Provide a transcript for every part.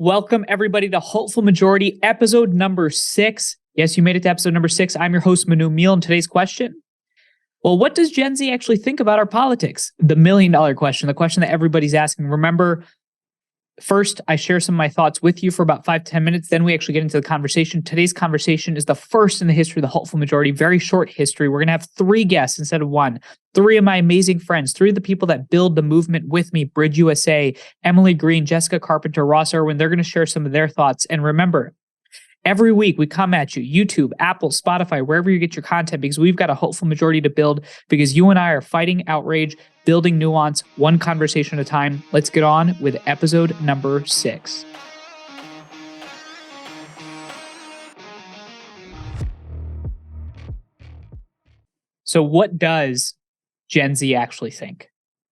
Welcome, everybody, to Hopeful Majority, episode number 6. Yes, you made it to episode number 6. I'm your host, Manu Meal, and today's question, well, what does Gen Z actually think about our politics? The million-dollar question, the question that everybody's asking. Remember, first, I share some of my thoughts with you for about 5-10 minutes. Then we actually get into the conversation. Today's conversation is the first in the history of the Hopeful Majority, very short history. We're going to have 3 guests instead of 1. 3 of my amazing friends, 3 of the people that build the movement with me, BridgeUSA, Emily Green, Jessica Carpenter, Ross Irwin. They're going to share some of their thoughts. And remember, every week we come at you, YouTube, Apple, Spotify, wherever you get your content, because we've got a hopeful majority to build, because you and I are fighting outrage, building nuance, one conversation at a time. Let's get on with episode number 6. So what does Gen Z actually think?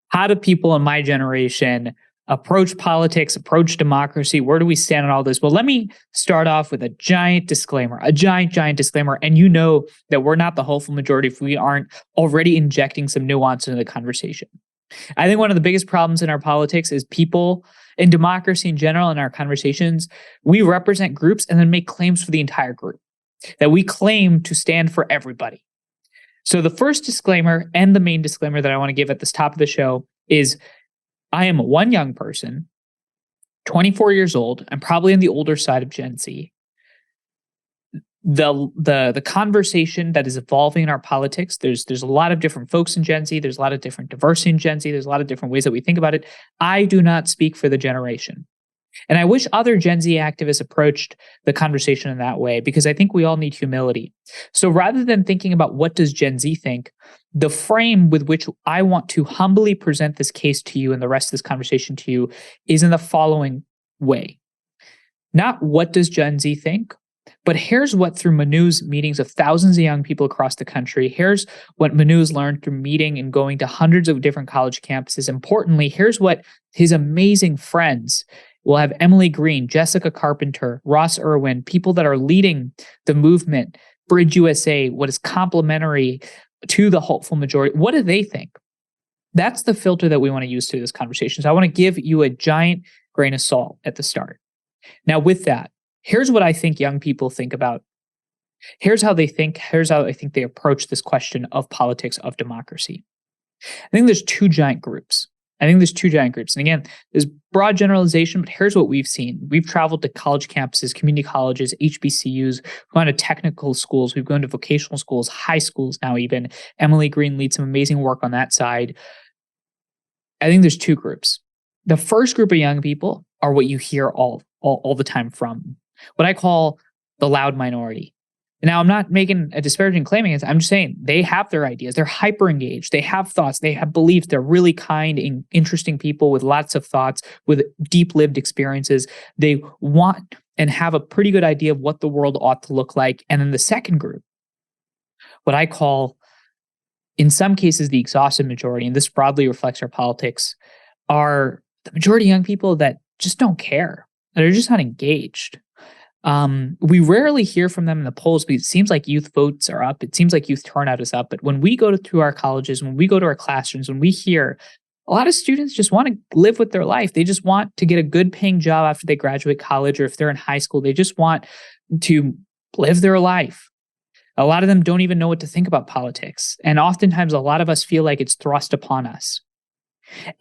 How do people in my generation approach politics, approach democracy? Where do we stand on all this? Well, let me start off with a giant disclaimer, a giant disclaimer. And you know that we're not the hopeful majority if we aren't already injecting some nuance into the conversation. I think one of the biggest problems in our politics is people in democracy in general, in our conversations, we represent groups and then make claims for the entire group, that we claim to stand for everybody. So the first disclaimer and the main disclaimer that I want to give at this top of the show is I am one young person, 24 years old. I'm probably on the older side of Gen Z. The conversation that is evolving in our politics, there's a lot of different folks in Gen Z. There's a lot of different diversity in Gen Z. There's a lot of different ways that we think about it. I do not speak for the generation. And I wish other Gen Z activists approached the conversation in that way, because I think we all need humility. So rather than thinking about what does Gen Z think, the frame with which I want to humbly present this case to you and the rest of this conversation to you is in the following way. Not what does Gen Z think, but here's what through Manu's meetings of thousands of young people across the country, here's what Manu's learned through meeting and going to hundreds of different college campuses. Importantly, here's what his amazing friends, we'll have Emily Green, Jessica Carpenter, Ross Irwin, people that are leading the movement, BridgeUSA, what is complementary to the hopeful majority. What do they think? That's the filter that we want to use to this conversation. So I want to give you a giant grain of salt at the start. Now with that, here's what I think young people think about. Here's how they think. Here's how I think they approach this question of politics, of democracy. I think there's 2 giant groups. And again, there's broad generalization, but here's what we've seen. We've traveled to college campuses, community colleges, HBCUs, we've gone to technical schools, we've gone to vocational schools, high schools now even. Emily Green leads some amazing work on that side. I think there's 2 groups. The first group of young people are what you hear all the time from what I call the loud minority. Now, I'm not making a disparaging claim against it. I'm just saying they have their ideas. They're hyper engaged. They have thoughts. They have beliefs. They're really kind and interesting people with lots of thoughts, with deep lived experiences. They want and have a pretty good idea of what the world ought to look like. And then the second group, what I call, in some cases, the exhausted majority, and this broadly reflects our politics, are the majority of young people that just don't care. They're just not engaged. We rarely hear from them in the polls because it seems like youth votes are up. It seems like youth turnout is up. But when we go to our colleges, when we go to our classrooms, when we hear a lot of students just want to live with their life. They just want to get a good paying job after they graduate college, or if they're in high school, they just want to live their life. A lot of them don't even know what to think about politics. And oftentimes a lot of us feel like it's thrust upon us.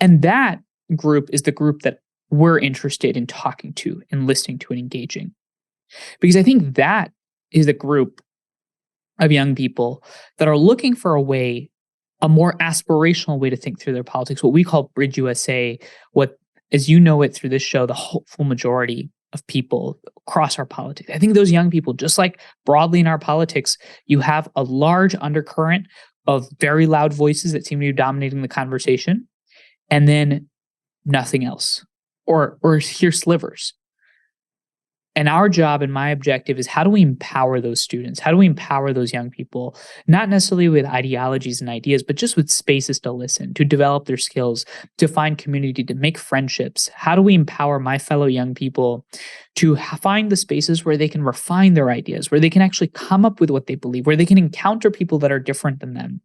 And that group is the group that we're interested in talking to and listening to and engaging. Because I think that is the group of young people that are looking for a more aspirational way to think through their politics, what we call BridgeUSA, what, as you know it through this show, the hopeful majority of people across our politics. I think those young people, just like broadly in our politics, you have a large undercurrent of very loud voices that seem to be dominating the conversation, and then nothing else, or hear slivers. And our job and my objective is, how do we empower those students? How do we empower those young people? Not necessarily with ideologies and ideas, but just with spaces to listen, to develop their skills, to find community, to make friendships. How do we empower my fellow young people to find the spaces where they can refine their ideas, where they can actually come up with what they believe, where they can encounter people that are different than them,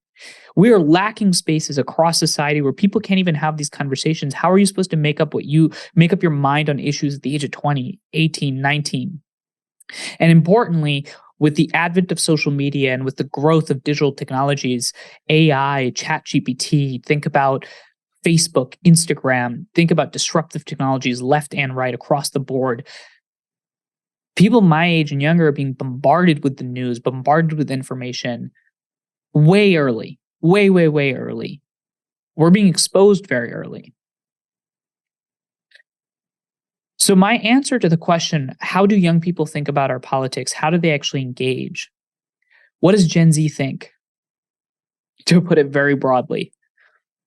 We are lacking spaces across society where people can't even have these conversations. How are you supposed to make up your mind on issues at the age of 20, 18, 19? And importantly, with the advent of social media and with the growth of digital technologies, AI, ChatGPT, think about Facebook, Instagram, think about disruptive technologies left and right across the board. People my age and younger are being bombarded with the news, bombarded with information way early, way, way, way early. We're being exposed very early. So my answer to the question, how do young people think about our politics? How do they actually engage? What does Gen Z think? To put it very broadly,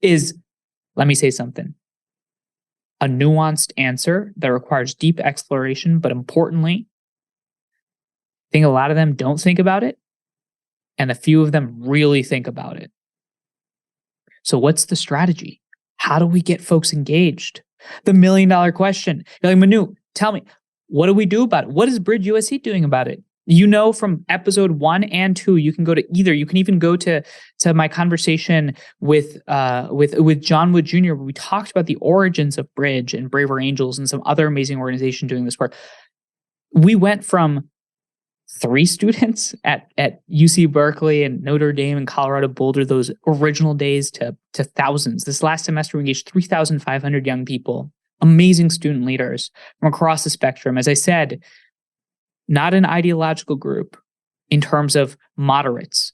is, let me say something, a nuanced answer that requires deep exploration, but importantly, I think a lot of them don't think about it, and a few of them really think about it. So what's the strategy? How do we get folks engaged? The $1 million question. You're like, Manu, tell me, what do we do about it? What is BridgeUSA doing about it? You know, from episode 1 and 2, you can go to either. You can even go to my conversation with John Wood Jr., where we talked about the origins of Bridge and Braver Angels and some other amazing organizations doing this work. We went from 3 students at UC Berkeley and Notre Dame and Colorado Boulder, those original days, to thousands. This last semester, we engaged 3,500 young people, amazing student leaders from across the spectrum. As I said, not an ideological group in terms of moderates.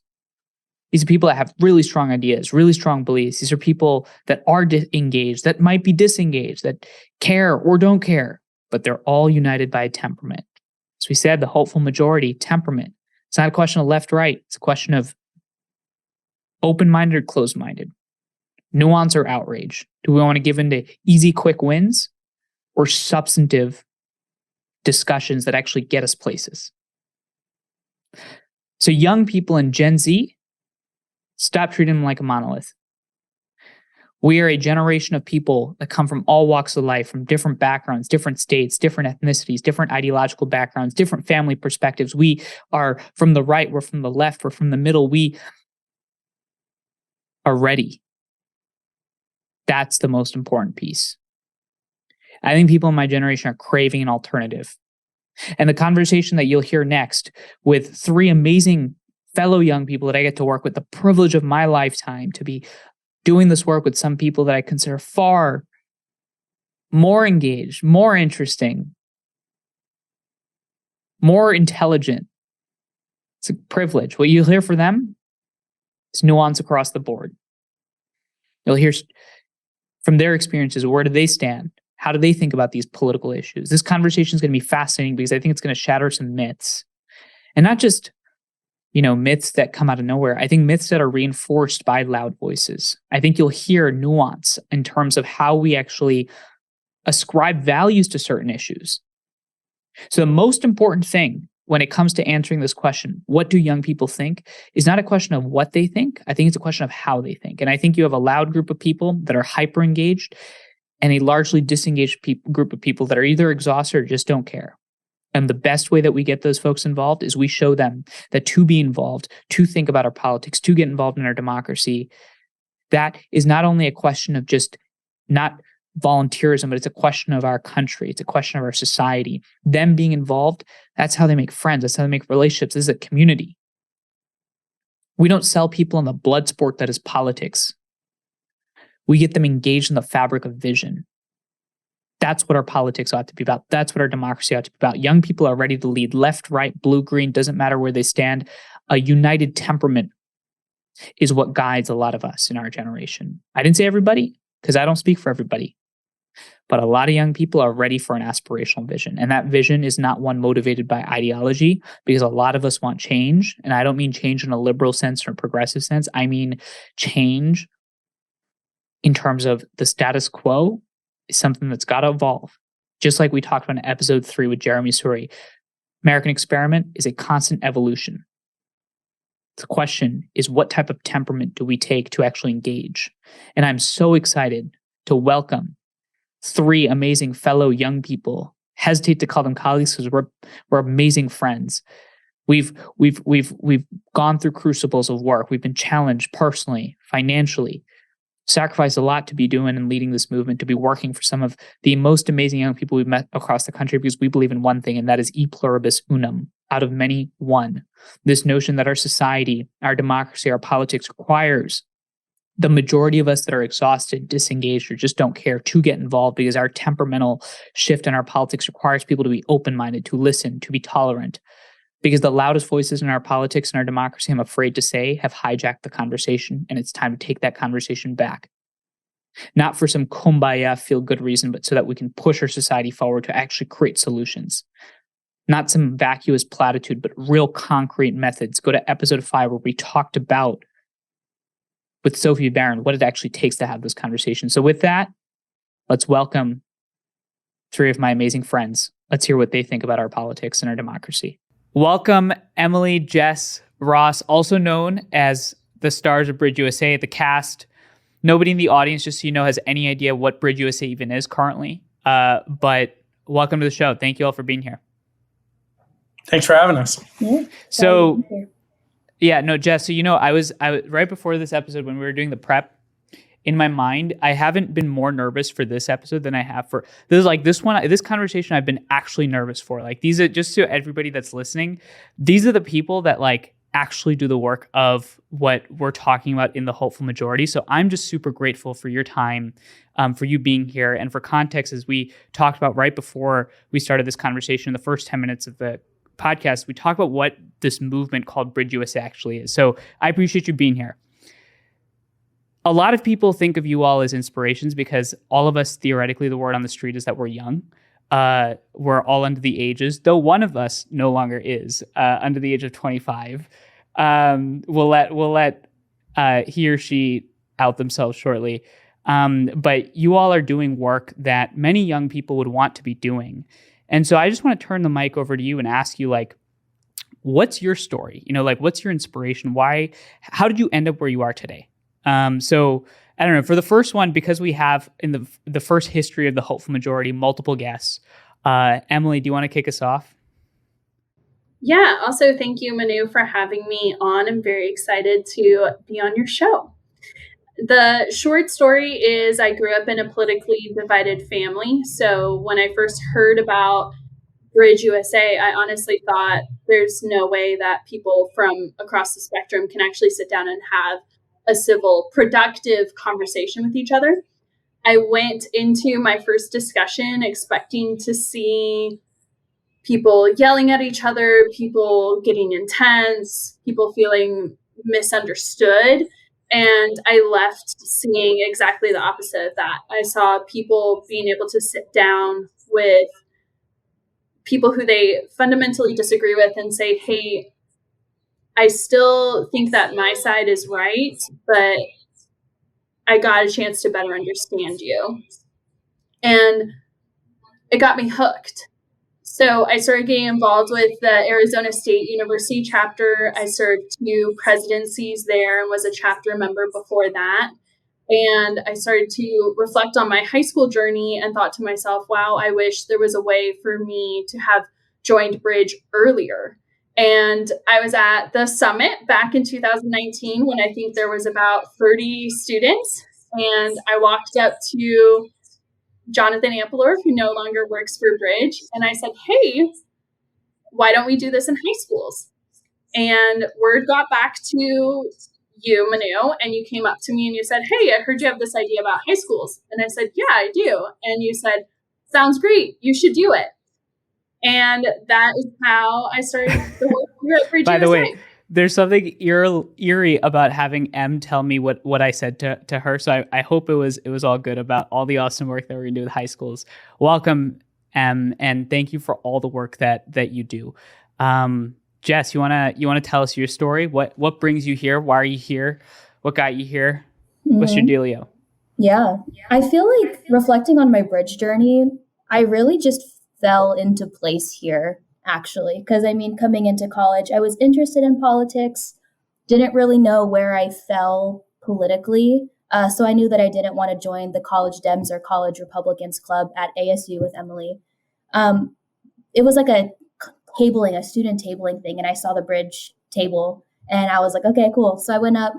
These are people that have really strong ideas, really strong beliefs. These are people that are engaged, that might be disengaged, that care or don't care, but they're all united by a temperament. As we said, the hopeful majority, temperament. It's not a question of left, right. It's a question of open-minded or closed-minded, nuance or outrage. Do we want to give in to easy, quick wins or substantive discussions that actually get us places? So young people in Gen Z, stop treating them like a monolith. We are a generation of people that come from all walks of life, from different backgrounds, different states, different ethnicities, different ideological backgrounds, different family perspectives. We are from the right, we're from the left, we're from the middle. We are ready. That's the most important piece. I think people in my generation are craving an alternative. And the conversation that you'll hear next with 3 amazing fellow young people that I get to work with, the privilege of my lifetime to be doing this work with some people that I consider far more engaged, more interesting, more intelligent. It's a privilege. What you'll hear from them is nuance across the board. You'll hear from their experiences, where do they stand? How do they think about these political issues? This conversation is going to be fascinating because I think it's going to shatter some myths. And not just, myths that come out of nowhere. I think myths that are reinforced by loud voices. I think you'll hear nuance in terms of how we actually ascribe values to certain issues. So the most important thing when it comes to answering this question, what do young people think, is not a question of what they think. I think it's a question of how they think. And I think you have a loud group of people that are hyper engaged and a largely disengaged group of people that are either exhausted or just don't care. And the best way that we get those folks involved is we show them that to be involved, to think about our politics, to get involved in our democracy, that is not only a question of just not volunteerism, but it's a question of our country. It's a question of our society. Them being involved, that's how they make friends. That's how they make relationships. This is a community. We don't sell people in the blood sport that is politics. We get them engaged in the fabric of vision. That's what our politics ought to be about. That's what our democracy ought to be about. Young people are ready to lead. Left, right, blue, green, doesn't matter where they stand. A united temperament is what guides a lot of us in our generation. I didn't say everybody, because I don't speak for everybody. But a lot of young people are ready for an aspirational vision. And that vision is not one motivated by ideology, because a lot of us want change. And I don't mean change in a liberal sense or a progressive sense. I mean change in terms of the status quo is something that's got to evolve. Just like we talked about in episode 3 with Jeremy Suri, American experiment is a constant evolution. The question is, what type of temperament do we take to actually engage? And I'm so excited to welcome 3 amazing fellow young people. Hesitate to call them colleagues because we're amazing friends. We've gone through crucibles of work. We've been challenged personally, financially, sacrificed a lot to be doing and leading this movement, to be working for some of the most amazing young people we've met across the country, because we believe in one thing, and that is e pluribus unum, out of many, one. This notion that our society, our democracy, our politics requires the majority of us that are exhausted, disengaged, or just don't care to get involved, because our temperamental shift in our politics requires people to be open-minded, to listen, to be tolerant. Because the loudest voices in our politics and our democracy, I'm afraid to say, have hijacked the conversation, and it's time to take that conversation back. Not for some kumbaya feel-good reason, but so that we can push our society forward to actually create solutions. Not some vacuous platitude, but real concrete methods. Go to episode 5 where we talked about, with Sophie Barron, what it actually takes to have this conversation. So with that, let's welcome 3 of my amazing friends. Let's hear what they think about our politics and our democracy. Welcome, Emily, Jess, Ross, also known as the stars of BridgeUSA, the cast. Nobody in the audience, just so you know, has any idea what BridgeUSA even is currently. But welcome to the show. Thank you all for being here. Thanks for having us. Yeah, so, yeah, no, Jess, so, I was right before this episode when we were doing the prep, in my mind, I haven't been more nervous for this episode than I have for this conversation. I've been actually nervous for. Like, these are, just to everybody that's listening, these are the people that actually do the work of what we're talking about in the hopeful majority. So I'm just super grateful for your time, for you being here. And for context, as we talked about right before we started this conversation, the first 10 minutes of the podcast, we talked about what this movement called BridgeUSA actually is. So I appreciate you being here. A lot of people think of you all as inspirations because all of us, theoretically, the word on the street is that we're young. We're all under the ages, though one of us no longer is under the age of 25. We'll let he or she out themselves shortly. But you all are doing work that many young people would want to be doing. And so I just want to turn the mic over to you and ask you, what's your story? What's your inspiration? How did you end up where you are today? So I don't know, for the first one, because we have in the first history of the hopeful majority, multiple guests, Emily, do you want to kick us off? Yeah. Also, thank you, Manu, for having me on. I'm very excited to be on your show. The short story is I grew up in a politically divided family. So when I first heard about BridgeUSA, I honestly thought there's no way that people from across the spectrum can actually sit down and have a civil, productive conversation with each other. I went into my first discussion expecting to see people yelling at each other, people getting intense, people feeling misunderstood. And I left seeing exactly the opposite of that. I saw people being able to sit down with people who they fundamentally disagree with and say, hey, I still think that my side is right, but I got a chance to better understand you. And it got me hooked. So I started getting involved with the Arizona State University chapter. I served 2 presidencies there and was a chapter member before that. And I started to reflect on my high school journey and thought to myself, wow, I wish there was a way for me to have joined Bridge earlier. And I was at the summit back in 2019 when I think there was about 30 students. And I walked up to Jonathan Ampelorf, who no longer works for Bridge. And I said, hey, why don't we do this in high schools? And word got back to you, Manu, and you came up to me and you said, hey, I heard you have this idea about high schools. And I said, yeah, I do. And you said, sounds great. You should do it. And that is how I started the work here at BridgeUSA. By the way, there's something eerie about having Em tell me what I said to her. So I hope it was all good about all the awesome work that we're going to do with high schools. Welcome, Em, and thank you for all the work that you do. Jess, you wanna tell us your story? What brings you here? Why are you here? What got you here? What's your dealio? Yeah, I feel like reflecting on my Bridge journey, I really just fell into place here, actually. Because, coming into college, I was interested in politics, didn't really know where I fell politically. So I knew that I didn't want to join the College Dems or College Republicans Club at ASU with Emily. It was like a tabling, a student tabling thing, and I saw the bridge table, and I was like, okay, cool. So I went up,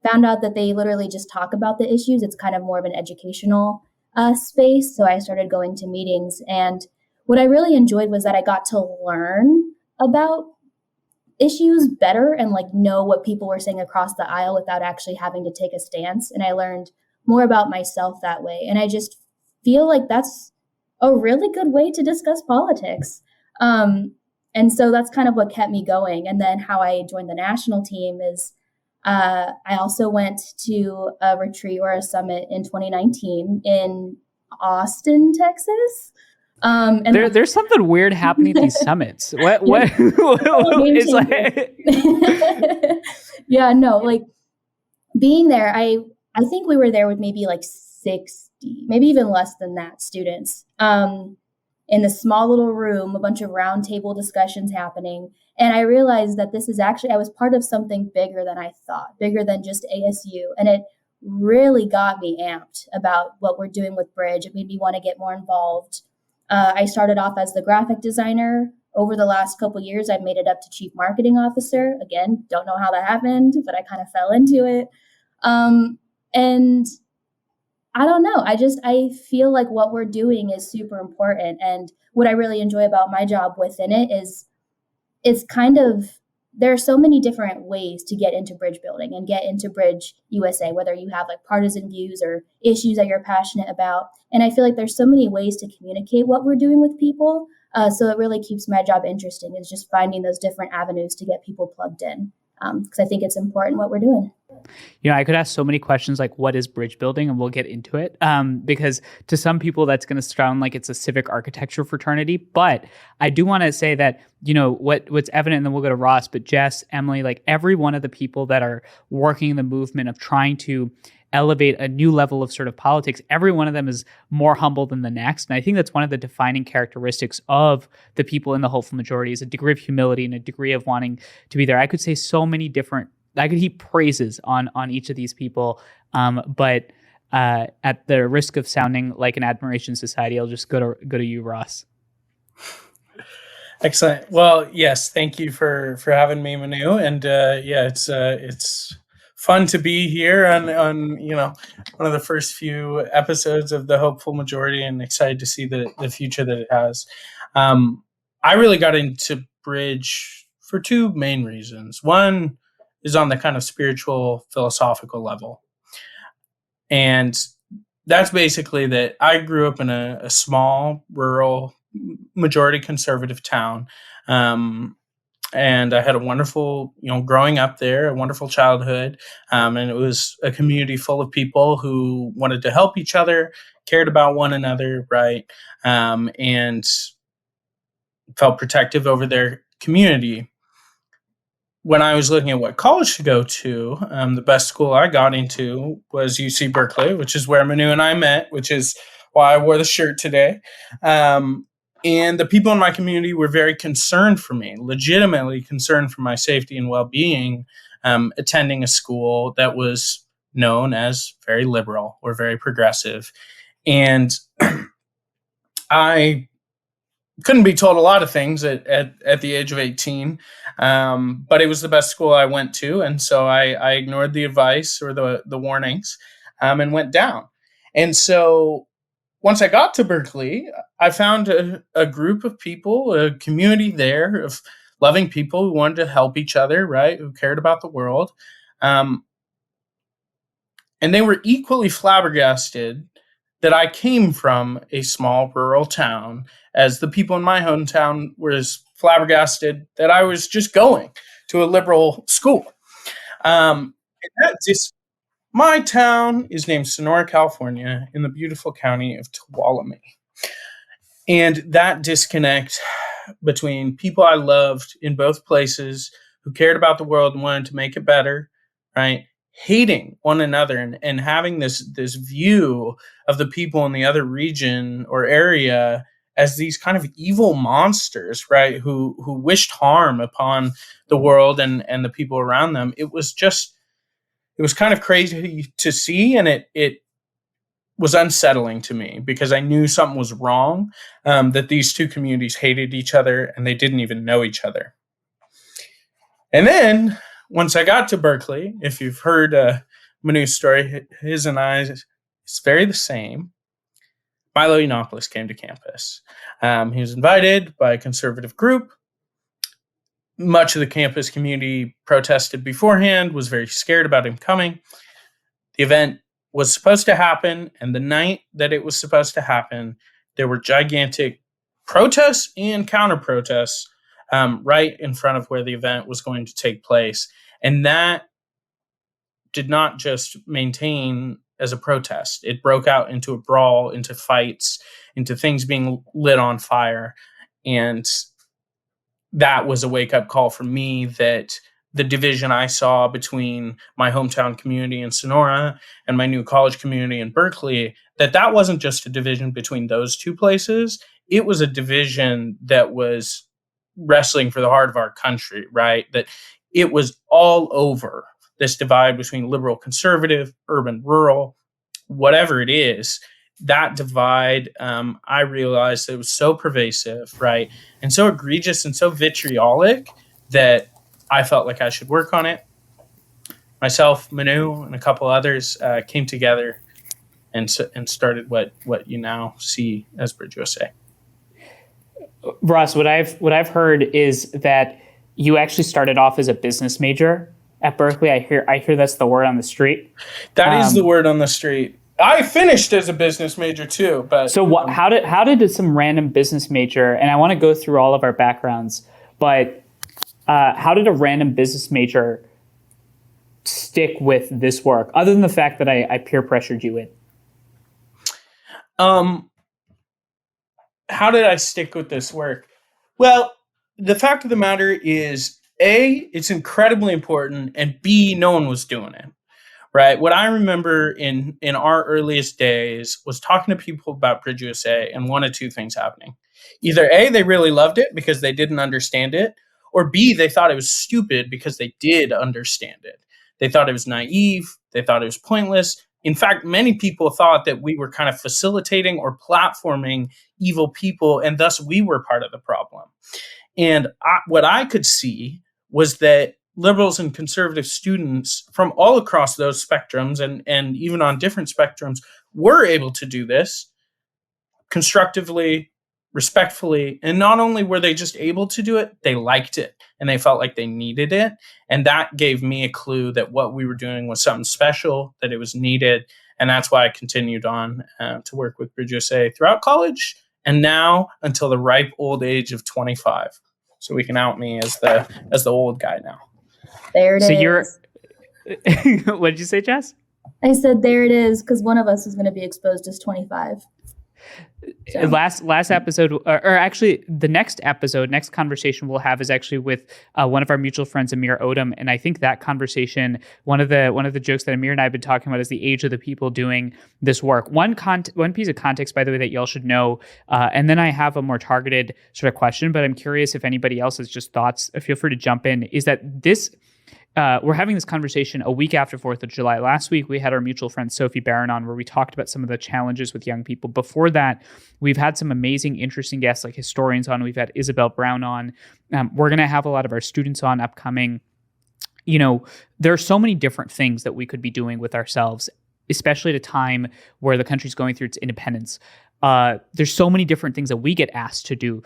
found out that they literally just talk about the issues. It's kind of more of an educational space. So I started going to meetings, and what I really enjoyed was that I got to learn about issues better and like know what people were saying across the aisle without actually having to take a stance. And I learned more about myself that way. And I just feel like that's a really good way to discuss politics. And so that's kind of what kept me going. And then how I joined the national team is I also went to a retreat or a summit in 2019 in Austin, Texas. And there's something weird happening at these summits. What it's like? Yeah, no, like being there, I think we were there with maybe like 60, maybe even less than that, students. In the small little room, a bunch of round table discussions happening. And I realized that this is actually, I was part of something bigger than I thought, bigger than just ASU. And it really got me amped about what we're doing with Bridge. It made me want to get more involved. I started off as the graphic designer. Over the last couple of years, I've made it up to chief marketing officer. Again, don't know how that happened, but I kind of fell into it. And I don't know. I feel like what we're doing is super important. And what I really enjoy about my job within it is it's kind of, there are so many different ways to get into bridge building and get into BridgeUSA, whether you have like partisan views or issues that you're passionate about. And I feel like there's so many ways to communicate what we're doing with people. So it really keeps my job interesting, is just finding those different avenues to get people plugged in. Because I think it's important what we're doing. I could ask so many questions like, what is bridge building? And we'll get into it. Because to some people, that's going to sound like it's a civic architecture fraternity. But I do want to say that, what's evident, and then we'll go to Ross, but Jess, Emily, like every one of the people that are working in the movement of trying to elevate a new level of sort of politics, every one of them is more humble than the next. And I think that's one of the defining characteristics of the people in the hopeful majority, is a degree of humility and a degree of wanting to be there. I could say so many different, I could heap praises on each of these people, but at the risk of sounding like an admiration society, I'll just go to you, Ross. Excellent. Well, yes, thank you for having me, Manu. And it's fun to be here on one of the first few episodes of the Hopeful Majority, and excited to see the future that it has. I really got into Bridge for two main reasons. One is on the kind of spiritual, philosophical level. And that's basically that I grew up in a small, rural, majority conservative town. And I had a wonderful, growing up there, a wonderful childhood. And it was a community full of people who wanted to help each other, cared about one another, right? And felt protective over their community. When I was looking at what college to go to, the best school I got into was UC Berkeley, which is where Manu and I met, which is why I wore the shirt today. And the people in my community were very concerned for me, legitimately concerned for my safety and well-being, attending a school that was known as very liberal or very progressive. And I couldn't be told a lot of things at the age of 18, but it was the best school I went to. And so I ignored the advice or the warnings and went down. And so once I got to Berkeley, I found a group of people, a community there of loving people who wanted to help each other, right? Who cared about the world. And they were equally flabbergasted that I came from a small rural town, as the people in my hometown were as flabbergasted that I was just going to a liberal school. And that's just, my town is named Sonora, California, in the beautiful county of Tuolumne. And that disconnect between people I loved in both places, who cared about the world and wanted to make it better, right? Hating one another and having this view of the people in the other region or area as these kind of evil monsters, right? Who wished harm upon the world and the people around them. It was kind of crazy to see, and it was unsettling to me because I knew something was wrong, that these two communities hated each other and they didn't even know each other. And then once I got to Berkeley, if you've heard Manu's story, his and I, it's very the same. Milo Yiannopoulos came to campus. He was invited by a conservative group. Much of the campus community protested beforehand, was very scared about him coming. The event was supposed to happen, and the night that it was supposed to happen, there were gigantic protests and counter-protests right in front of where the event was going to take place. And that did not just maintain as a protest. It broke out into a brawl, into fights, into things being lit on fire. And that was a wake-up call for me that the division I saw between my hometown community in Sonora and my new college community in Berkeley, that wasn't just a division between those two places. It was a division that was wrestling for the heart of our country, right? That it was all over, this divide between liberal, conservative, urban, rural, whatever it is. That divide, I realized it was so pervasive, right? And so egregious and so vitriolic that I felt like I should work on it. Myself, Manu, and a couple others came together and started what you now see as BridgeUSA. Ross, what I've heard is that you actually started off as a business major at Berkeley. I hear that's the word on the street. That is the word on the street. I finished as a business major too, but so how did some random business major, and I want to go through all of our backgrounds, but how did a random business major stick with this work, other than the fact that I peer pressured you in? How did I stick with this work? Well, the fact of the matter is, A, it's incredibly important, and B, no one was doing it. Right. What I remember in our earliest days was talking to people about BridgeUSA and one of two things happening. Either A, they really loved it because they didn't understand it, or B, they thought it was stupid because they did understand it. They thought it was naive. They thought it was pointless. In fact, many people thought that we were kind of facilitating or platforming evil people, and thus we were part of the problem. And what I could see was that liberals and conservative students from all across those spectrums and even on different spectrums were able to do this constructively, respectfully. And not only were they just able to do it, they liked it and they felt like they needed it. And that gave me a clue that what we were doing was something special, that it was needed. And that's why I continued on to work with BridgeUSA throughout college and now until the ripe old age of 25. So we can out me as the old guy now. There it is. You're what did you say, Jess? I said there it is, because one of us is going to be exposed as 25. So. Last episode, or actually the next conversation we'll have is actually with one of our mutual friends, Amir Odom, and I think that conversation, one of the jokes that Amir and I have been talking about is the age of the people doing this work. One piece of context, by the way, that y'all should know, and then I have a more targeted sort of question, but I'm curious if anybody else has just thoughts. Feel free to jump in. Is that this? We're having this conversation a week after 4th of July. Last week, we had our mutual friend Sophie Barron on, where we talked about some of the challenges with young people. Before that, we've had some amazing, interesting guests like historians on. We've had Isabel Brown on. We're going to have a lot of our students on upcoming. You know, there are so many different things that we could be doing with ourselves, especially at a time where the country's going through its independence. There's so many different things that we get asked to do.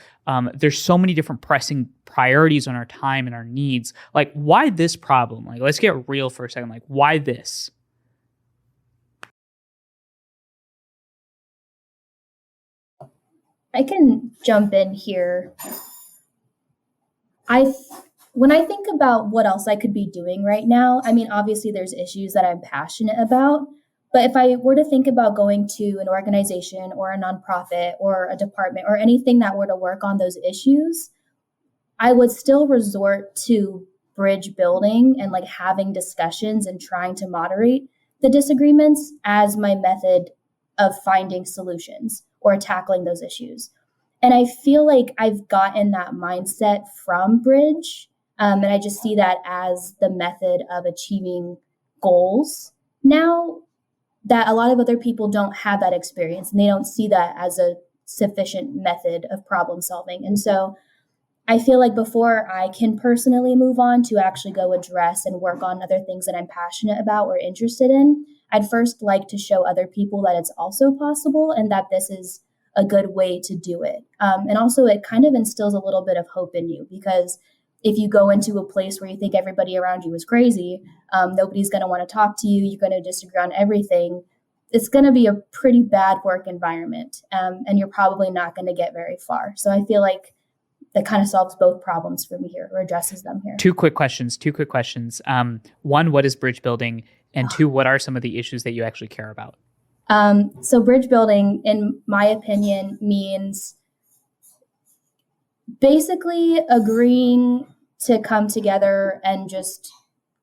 There's so many different pressing priorities on our time and our needs. Like, why this problem? Like, let's get real for a second. Like, why this? I can jump in here. When I think about what else I could be doing right now, I mean, obviously there's issues that I'm passionate about. But if I were to think about going to an organization or a nonprofit or a department or anything that were to work on those issues, I would still resort to bridge building and like having discussions and trying to moderate the disagreements as my method of finding solutions or tackling those issues. And I feel like I've gotten that mindset from Bridge. And I just see that as the method of achieving goals now. that a lot of other people don't have that experience and they don't see that as a sufficient method of problem solving. And so I feel like before I can personally move on to actually go address and work on other things that I'm passionate about or interested in, I'd first like to show other people that it's also possible and that this is a good way to do it. And also, it kind of instills a little bit of hope in you, because if you go into a place where you think everybody around you is crazy, nobody's going to want to talk to you, you're going to disagree on everything, it's going to be a pretty bad work environment, and you're probably not going to get very far. So I feel like that kind of solves both problems for me here, or addresses them here. Two quick questions. One, what is bridge building? And two, what are some of the issues that you actually care about? So bridge building, in my opinion, means basically agreeing to come together and just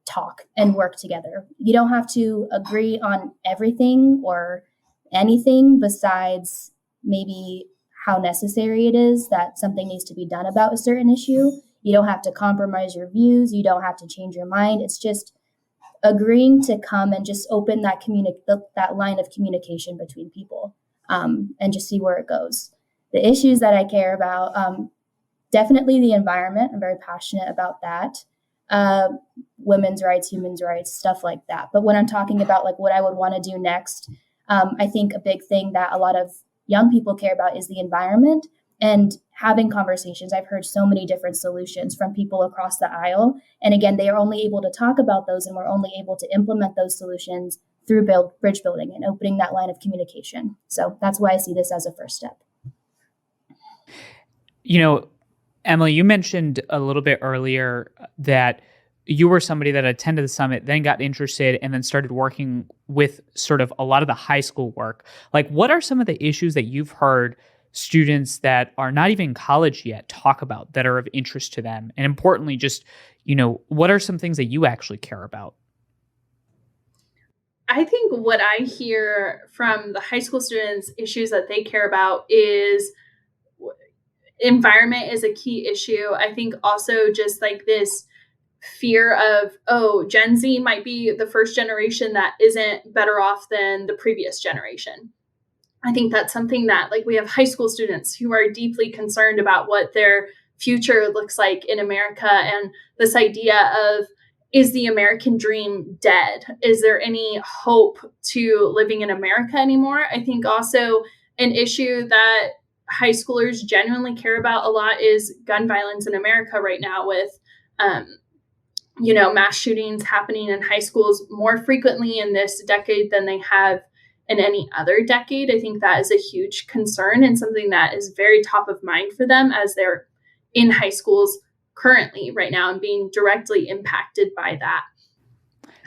talk and work together. You don't have to agree on everything or anything besides maybe how necessary it is that something needs to be done about a certain issue. You don't have to compromise your views. You don't have to change your mind. It's just agreeing to come and just open that that line of communication between people, and just see where it goes. The issues that I care about, definitely the environment. I'm very passionate about that. Women's rights, human rights, stuff like that. But when I'm talking about like what I would want to do next, I think a big thing that a lot of young people care about is the environment and having conversations. I've heard so many different solutions from people across the aisle. And again, they are only able to talk about those, and we're only able to implement those solutions through bridge building and opening that line of communication. So that's why I see this as a first step. You know, Emily, you mentioned a little bit earlier that you were somebody that attended the summit, then got interested, and then started working with sort of a lot of the high school work. Like, what are some of the issues that you've heard students that are not even in college yet talk about that are of interest to them? And importantly, just, you know, what are some things that you actually care about? I think what I hear from the high school students, issues that they care about is environment is a key issue. I think also just like this fear of, oh, Gen Z might be the first generation that isn't better off than the previous generation. I think that's something that, like, we have high school students who are deeply concerned about what their future looks like in America, and this idea of, is the American dream dead? Is there any hope to living in America anymore? I think also an issue that high schoolers genuinely care about a lot is gun violence in America right now, with mass shootings happening in high schools more frequently in this decade than they have in any other decade. I think that is a huge concern and something that is very top of mind for them as they're in high schools currently right now and being directly impacted by that.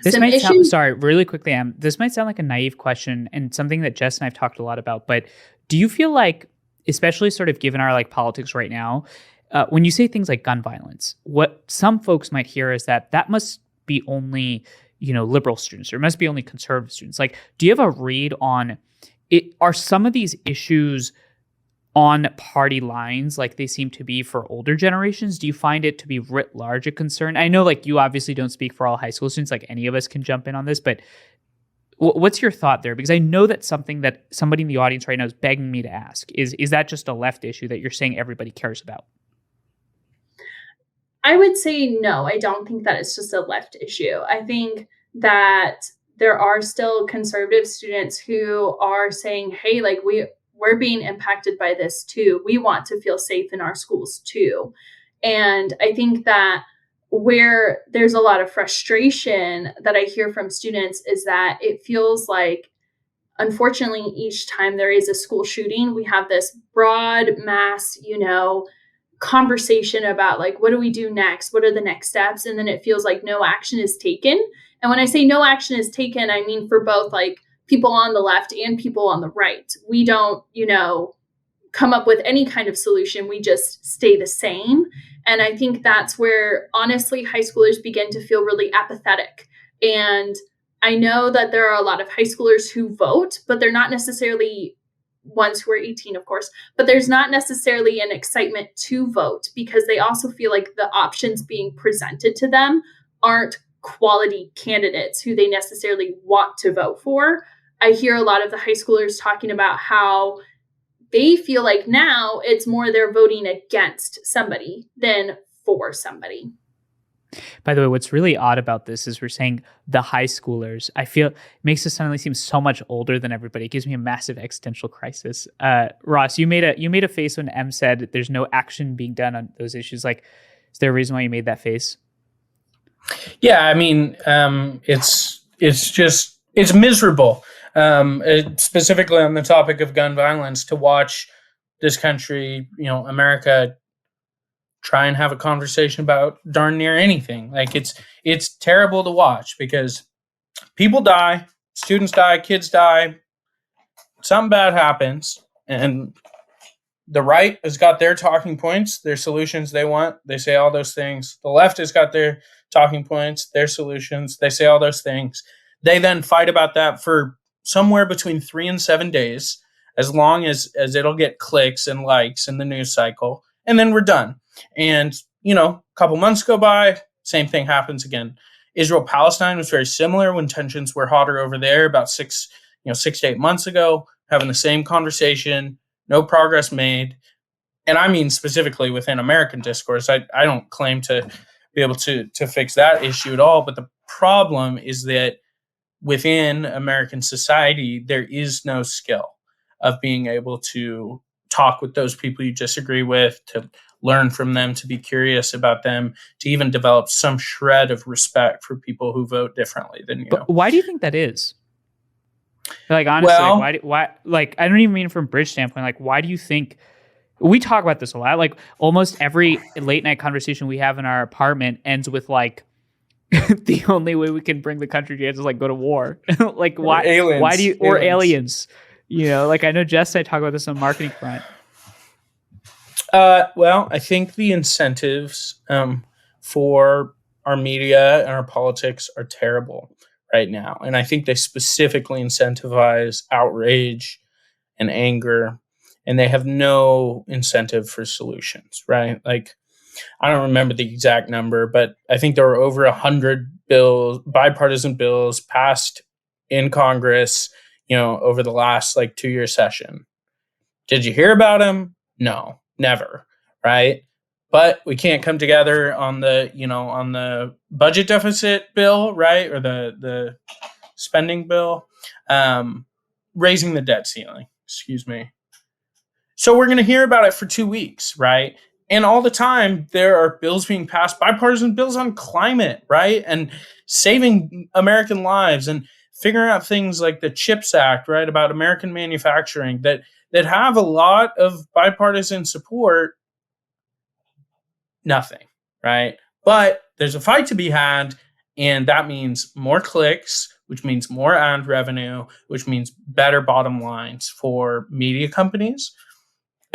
This might sound, sorry, really quickly, this might sound like a naive question and something that Jess and I've talked a lot about, but do you feel like, especially sort of given our like politics right now, when you say things like gun violence, what some folks might hear is that must be only, liberal students, or it must be only conservative students. Like, do you have a read on it? Are some of these issues on party lines like they seem to be for older generations? Do you find it to be writ large a concern? I know, like, you obviously don't speak for all high school students, like any of us can jump in on this, but what's your thought there? Because I know that's something that somebody in the audience right now is begging me to ask. Is that just a left issue that you're saying everybody cares about? I would say no, I don't think that it's just a left issue. I think that there are still conservative students who are saying, hey, like, we're being impacted by this too. We want to feel safe in our schools too. And I think that where there's a lot of frustration that I hear from students is that it feels like, unfortunately, each time there is a school shooting, we have this broad mass, conversation about, like, what do we do next? What are the next steps? And then it feels like no action is taken. And when I say no action is taken, I mean for both, like, people on the left and people on the right. We don't, come up with any kind of solution. We just stay the same. And I think that's where, honestly, high schoolers begin to feel really apathetic. And I know that there are a lot of high schoolers who vote, but they're not necessarily ones who are 18, of course, but there's not necessarily an excitement to vote because they also feel like the options being presented to them aren't quality candidates who they necessarily want to vote for. I hear a lot of the high schoolers talking about how they feel like now it's more they're voting against somebody than for somebody. By the way, what's really odd about this is we're saying the high schoolers. I feel it makes us suddenly seem so much older than everybody. It gives me a massive existential crisis. Ross, you made a face when Em said there's no action being done on those issues. Like, is there a reason why you made that face? Yeah, I mean, it's miserable. Specifically on the topic of gun violence, to watch this country, America, try and have a conversation about darn near anything. Like it's terrible to watch because people die, students die, kids die, something bad happens, and the right has got their talking points, their solutions they want. They say all those things. The left has got their talking points, their solutions. They say all those things. They then fight about that for somewhere between 3 and 7 days, as long as it'll get clicks and likes in the news cycle. And then we're done. And, a couple months go by, same thing happens again. Israel-Palestine was very similar when tensions were hotter over there about 6 to 8 months ago, having the same conversation. No progress made. And I mean specifically within American discourse. I don't claim to be able to fix that issue at all. But the problem is that within American society, there is no skill of being able to talk with those people you disagree with, to learn from them, to be curious about them, to even develop some shred of respect for people who vote differently than you. But why do you think that is? Like, honestly, Well, why, like, I don't even mean from Bridge standpoint. Like, why do you think we talk about this a lot? Like, almost every late night conversation we have in our apartment ends with like, the only way we can bring the country together is like go to war. Like, why? aliens, why do you or aliens? Like I know Jess and I talk about this on the marketing front. Well, I think the incentives for our media and our politics are terrible right now. And I think they specifically incentivize outrage and anger, and they have no incentive for solutions, right? Like, I don't remember the exact number, but I think there were over 100 bipartisan bills passed in Congress, over the last 2-year session. Did you hear about them? No, never, right? But we can't come together on the budget deficit bill, right? Or the spending bill, raising the debt ceiling, excuse me. So we're going to hear about it for 2 weeks, right? And all the time there are bills being passed, bipartisan bills on climate, right? And saving American lives and figuring out things like the CHIPS Act, right? About American manufacturing that have a lot of bipartisan support. Nothing, right? But there's a fight to be had, and that means more clicks, which means more ad revenue, which means better bottom lines for media companies.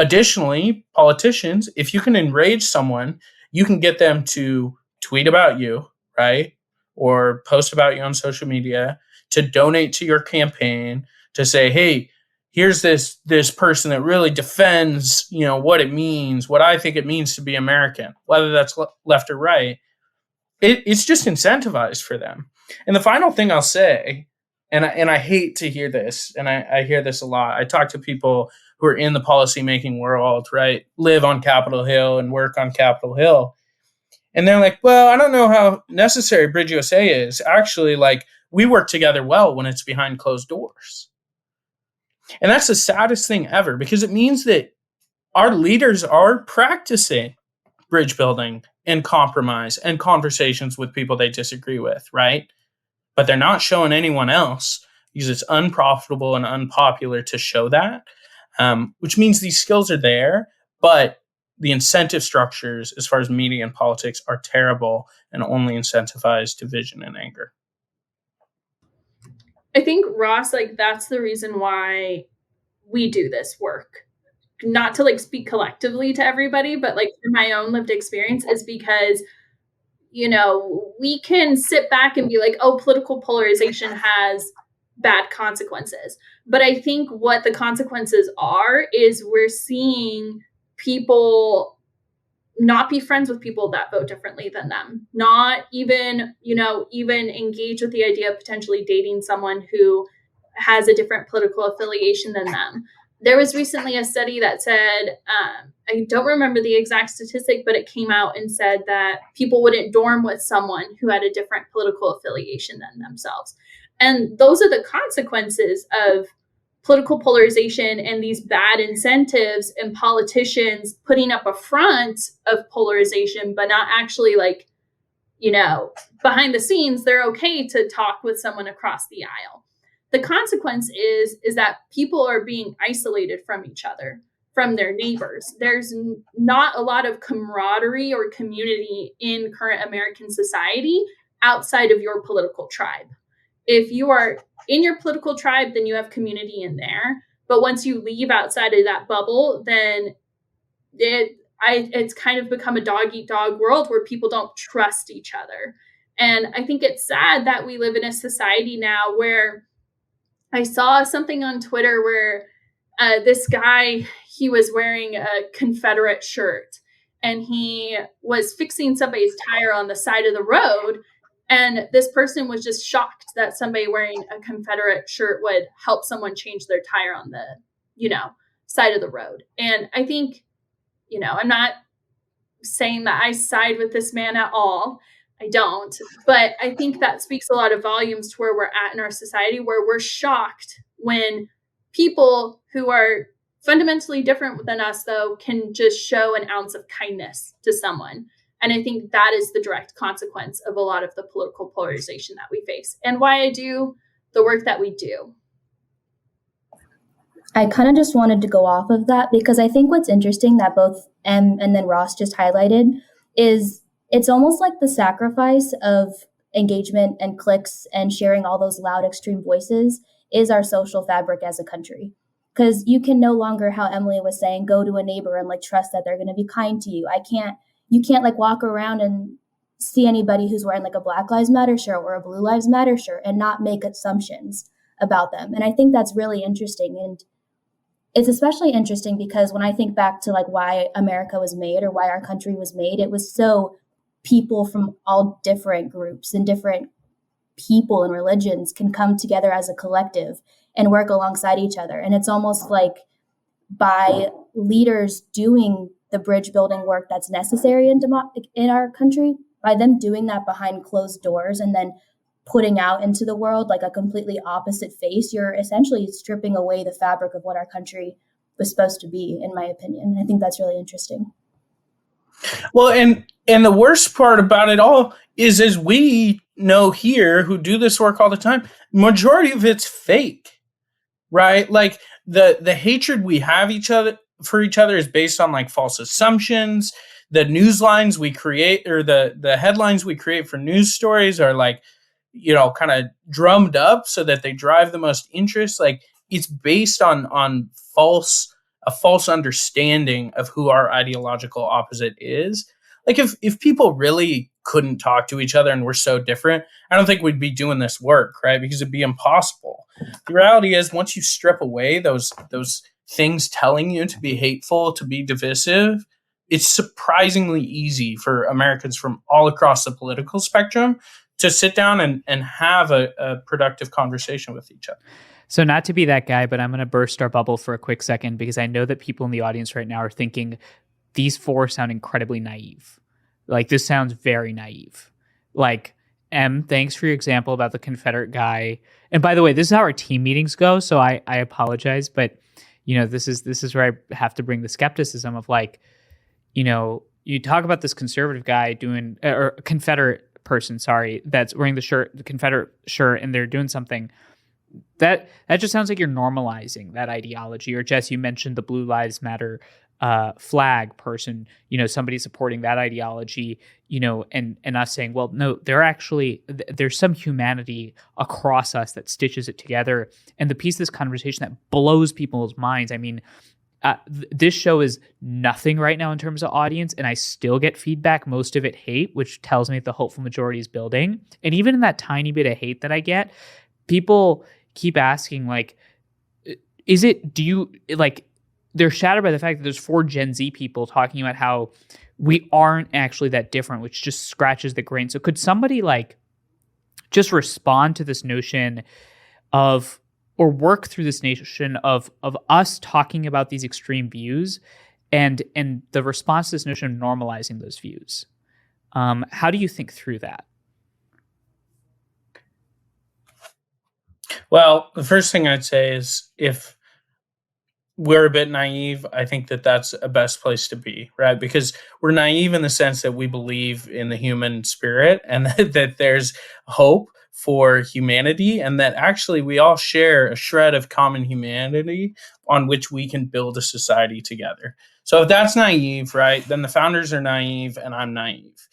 Additionally, politicians, if you can enrage someone, you can get them to tweet about you, right? Or post about you on social media, to donate to your campaign, to say, hey, here's this person that really defends, what it means, what I think it means to be American, whether that's left or right. It's just incentivized for them. And the final thing I'll say, and I hate to hear this, and I hear this a lot. I talk to people who are in the policymaking world, right? Live on Capitol Hill and work on Capitol Hill. And they're like, well, I don't know how necessary BridgeUSA is. Actually, we work together well when it's behind closed doors. And that's the saddest thing ever, because it means that our leaders are practicing bridge building and compromise and conversations with people they disagree with, right? But they're not showing anyone else because it's unprofitable and unpopular to show that, which means these skills are there, but the incentive structures as far as media and politics are terrible and only incentivize division and anger. I think, Ross, that's the reason why we do this work. Not to speak collectively to everybody, but from my own lived experience, is because, we can sit back and be like, oh, political polarization has bad consequences. But I think what the consequences are is we're seeing people not be friends with people that vote differently than them, not even, even engage with the idea of potentially dating someone who has a different political affiliation than them. There was recently a study that said, I don't remember the exact statistic, but it came out and said that people wouldn't dorm with someone who had a different political affiliation than themselves. And those are the consequences of political polarization and these bad incentives and politicians putting up a front of polarization, but not actually behind the scenes, they're okay to talk with someone across the aisle. The consequence is that people are being isolated from each other, from their neighbors. There's not a lot of camaraderie or community in current American society outside of your political tribe. If you are in your political tribe, then you have community in there. But once you leave outside of that bubble, then it's kind of become a dog-eat-dog world where people don't trust each other. And I think it's sad that we live in a society now where I saw something on Twitter where this guy, he was wearing a Confederate shirt and he was fixing somebody's tire on the side of the road. And this person was just shocked that somebody wearing a Confederate shirt would help someone change their tire on the, side of the road. And I think, I'm not saying that I side with this man at all. I don't. But I think that speaks a lot of volumes to where we're at in our society, where we're shocked when people who are fundamentally different than us, though, can just show an ounce of kindness to someone. And I think that is the direct consequence of a lot of the political polarization that we face and why I do the work that we do. I kind of just wanted to go off of that because I think what's interesting that both Em and then Ross just highlighted is it's almost like the sacrifice of engagement and clicks and sharing all those loud extreme voices is our social fabric as a country. Because you can no longer, how Emily was saying, go to a neighbor and trust that they're going to be kind to you. You can't walk around and see anybody who's wearing a Black Lives Matter shirt or a Blue Lives Matter shirt and not make assumptions about them. And I think that's really interesting. And it's especially interesting because when I think back to why America was made or why our country was made, it was so people from all different groups and different people and religions can come together as a collective and work alongside each other. And it's almost like by leaders doing the bridge building work that's necessary in our country, by them doing that behind closed doors and then putting out into the world a completely opposite face, you're essentially stripping away the fabric of what our country was supposed to be, in my opinion. I think that's really interesting. Well, and the worst part about it all is, as we know here who do this work all the time, majority of it's fake, right? The hatred we have for each other is based on false assumptions. The news lines we create or the headlines we create for news stories are kind of drummed up so that they drive the most interest. It's based on a false understanding of who our ideological opposite is. If people really couldn't talk to each other and we're so different, I don't think we'd be doing this work, right? Because it'd be impossible. The reality is, once you strip away those things telling you to be hateful, to be divisive, it's surprisingly easy for Americans from all across the political spectrum to sit down and have a productive conversation with each other. So not to be that guy, but I'm going to burst our bubble for a quick second because I know that people in the audience right now are thinking these four sound incredibly naive. This sounds very naive. Em, thanks for your example about the Confederate guy. And by the way, this is how our team meetings go, so I apologize, but this is where I have to bring the skepticism of you talk about this conservative guy doing or Confederate person, that's wearing the Confederate shirt, and they're doing something that just sounds like you're normalizing that ideology. Or Jess, you mentioned the Blue Lives Matter flag person, somebody supporting that ideology, and us saying, well, no, there's some humanity across us that stitches it together. And the piece of this conversation that blows people's minds, this show is nothing right now in terms of audience, and I still get feedback, most of it hate, which tells me the hopeful majority is building. And even in that tiny bit of hate that I get, people keep asking, they're shattered by the fact that there's 4 Gen Z people talking about how we aren't actually that different, which just scratches the grain. So could somebody just respond to this notion of or work through this notion of us talking about these extreme views and the response to this notion of normalizing those views. How do you think through that? Well, the first thing I'd say is if we're a bit naive, I think that that's a best place to be, right? Because we're naive in the sense that we believe in the human spirit and that there's hope for humanity and that actually we all share a shred of common humanity on which we can build a society together. So if that's naive, right, then the founders are naive and I'm naive.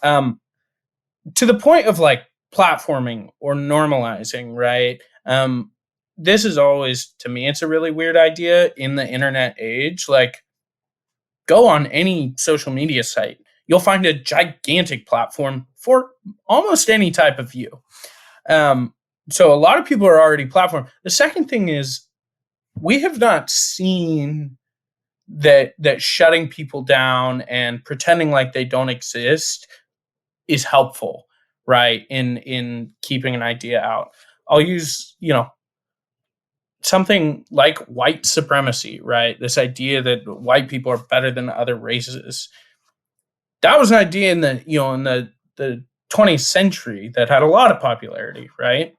To the point of like platforming or normalizing, right? This is always, to me, it's a really weird idea in the internet age. Like, go on any social media site, you'll find a gigantic platform for almost any type of view. So a lot of people are already platform. The second thing is we have not seen that shutting people down and pretending like they don't exist is helpful, right? In keeping an idea out. I'll use, something like white supremacy, right? This idea that white people are better than other races. That was an idea in the 20th century that had a lot of popularity, right?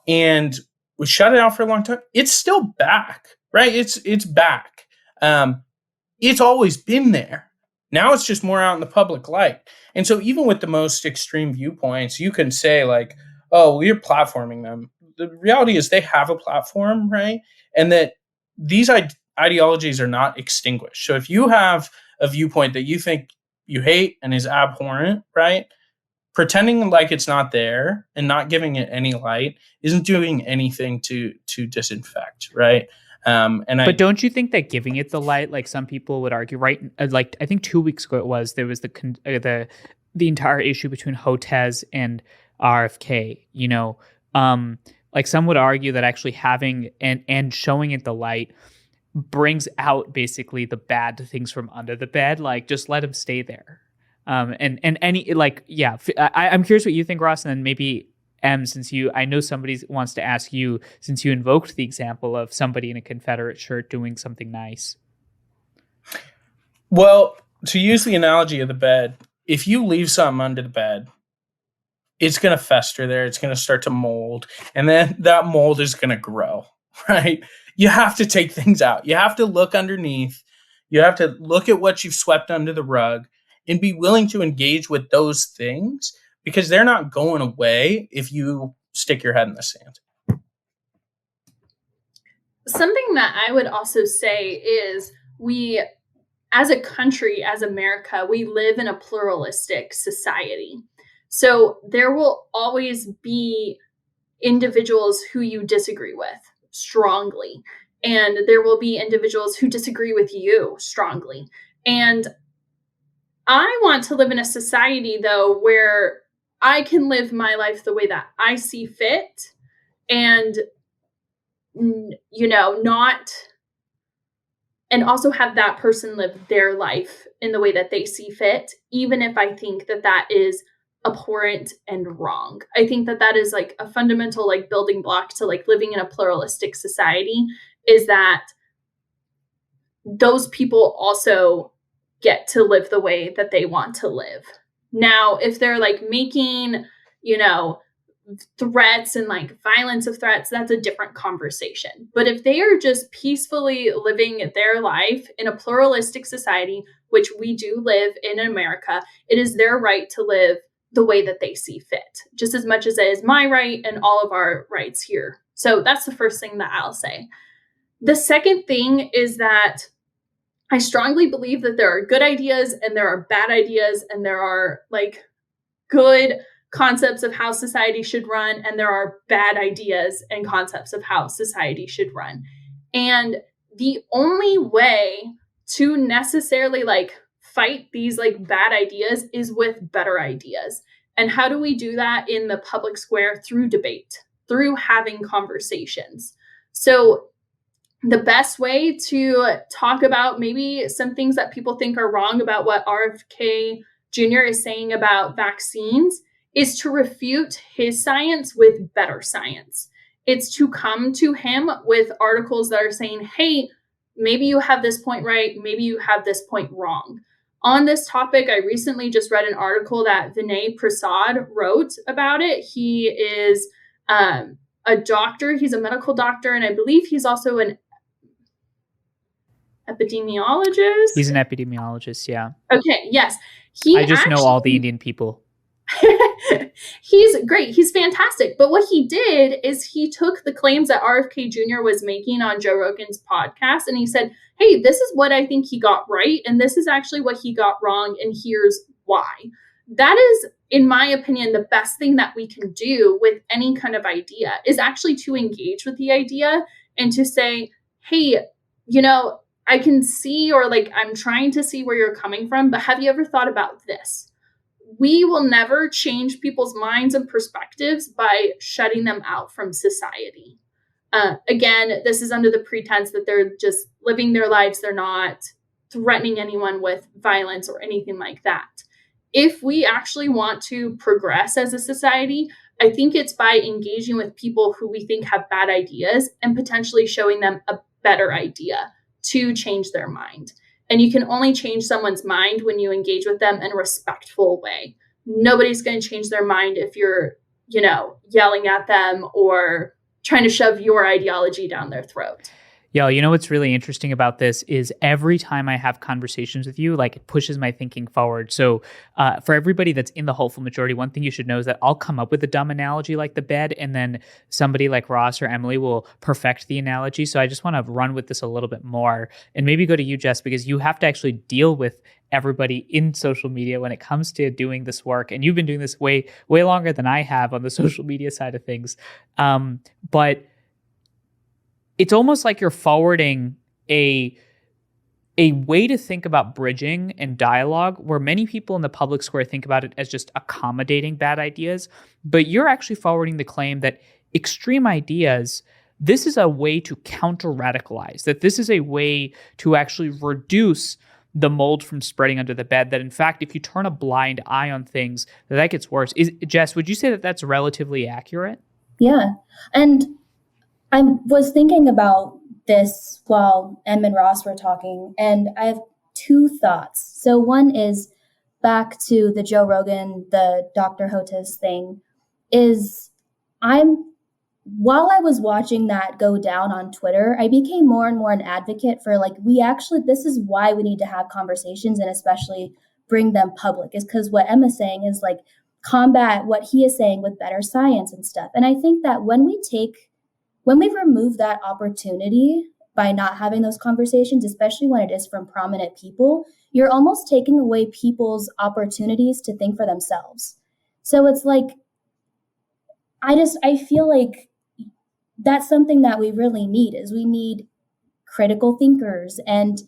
And we shut it out for a long time. It's still back, right? It's back. It's always been there. Now it's just more out in the public light. And so even with the most extreme viewpoints, you can say like, oh, we're platforming them. The reality is they have a platform, right? And that these ideologies are not extinguished. So if you have a viewpoint that you think you hate and is abhorrent, right? Pretending like it's not there and not giving it any light isn't doing anything to disinfect, right? But don't you think that giving it the light, like some people would argue, right? Like I think 2 weeks ago there was the entire issue between Hotez and RFK. Like some would argue that actually having and showing it the light brings out basically the bad things from under the bed. Like just let them stay there. And any like I'm curious what you think, Ross, and then maybe M, since I know somebody wants to ask you, since you invoked the example of somebody in a Confederate shirt doing something nice. Well, to use the analogy of the bed, if you leave something under the bed, it's going to fester there. It's going to start to mold. And then that mold is going to grow, right? You have to take things out. You have to look underneath. You have to look at what you've swept under the rug and be willing to engage with those things because they're not going away if you stick your head in the sand. Something that I would also say is we, as a country, as America, we live in a pluralistic society. So there will always be individuals who you disagree with strongly. And there will be individuals who disagree with you strongly. And I want to live in a society, though, where I can live my life the way that I see fit and, not, and also have that person live their life in the way that they see fit, even if I think that that is abhorrent and wrong. I think that that is like a fundamental like building block to like living in a pluralistic society is that those people also get to live the way that they want to live. Now, if they're like making, threats and like violence of threats, that's a different conversation. But if they are just peacefully living their life in a pluralistic society, which we do live in America, it is their right to live the way that they see fit, just as much as it is my right and all of our rights here. So that's the first thing that I'll say. The second thing is that I strongly believe that there are good ideas and there are bad ideas and there are like good concepts of how society should run and there are bad ideas and concepts of how society should run. And the only way to necessarily like fight these like bad ideas is with better ideas. And how do we do that in the public square? Through debate, through having conversations. So the best way to talk about maybe some things that people think are wrong about what RFK Jr. is saying about vaccines is to refute his science with better science. It's to come to him with articles that are saying, hey, maybe you have this point right, maybe you have this point wrong. On this topic, I recently just read an article that Vinay Prasad wrote about it. He is a doctor, he's a medical doctor, and I believe he's also an epidemiologist. He's an epidemiologist, yeah. Okay, yes. I just know all the Indian people. He's great. He's fantastic. But what he did is he took the claims that RFK Jr. was making on Joe Rogan's podcast and he said, hey, this is what I think he got right. And this is actually what he got wrong. And here's why. That is, in my opinion, the best thing that we can do with any kind of idea is actually to engage with the idea and to say, hey, I can see, or like, I'm trying to see where you're coming from, but have you ever thought about this? We will never change people's minds and perspectives by shutting them out from society. Again, this is under the pretense that they're just living their lives. They're not threatening anyone with violence or anything like that. If we actually want to progress as a society, I think it's by engaging with people who we think have bad ideas and potentially showing them a better idea to change their mind. And you can only change someone's mind when you engage with them in a respectful way. Nobody's going to change their mind if you're, yelling at them or trying to shove your ideology down their throat. Yo, what's really interesting about this is every time I have conversations with you, like it pushes my thinking forward. So for everybody that's in the hopeful majority, one thing you should know is that I'll come up with a dumb analogy like the bed, and then somebody like Ross or Emily will perfect the analogy. So I just want to run with this a little bit more and maybe go to you, Jess, because you have to actually deal with everybody in social media when it comes to doing this work. And you've been doing this way longer than I have on the social media side of things. But it's almost like you're forwarding a way to think about bridging and dialogue where many people in the public square think about it as just accommodating bad ideas. But you're actually forwarding the claim that extreme ideas, this is a way to counter-radicalize, that this is a way to actually reduce the mold from spreading under the bed, that in fact, if you turn a blind eye on things, that gets worse. Jess, would you say that that's relatively accurate? Yeah. And I was thinking about this while Em and Ross were talking, and I have two thoughts. So one is back to the Joe Rogan, the Dr. Hotas thing, is while I was watching that go down on Twitter, I became more and more an advocate for this is why we need to have conversations and especially bring them public, is because what Emma's saying is like combat what he is saying with better science and stuff. And I think that when we remove that opportunity by not having those conversations, especially when it is from prominent people, you're almost taking away people's opportunities to think for themselves. So it's like, I feel like that's something that we really need, is we need critical thinkers and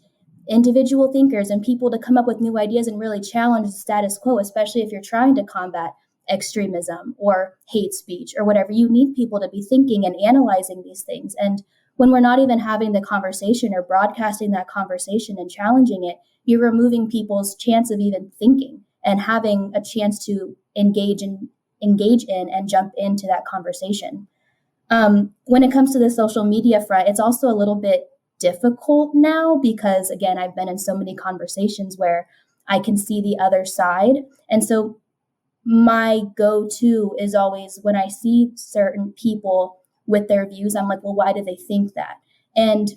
individual thinkers and people to come up with new ideas and really challenge the status quo, especially if you're trying to combat extremism or hate speech or whatever. You need people to be thinking and analyzing these things. And when we're not even having the conversation or broadcasting that conversation and challenging it, you're removing people's chance of even thinking and having a chance to engage in and jump into that conversation. When it comes to the social media front, it's also a little bit difficult now because, again, I've been in so many conversations where I can see the other side. And so my go-to is always when I see certain people with their views, I'm like, well, why do they think that? And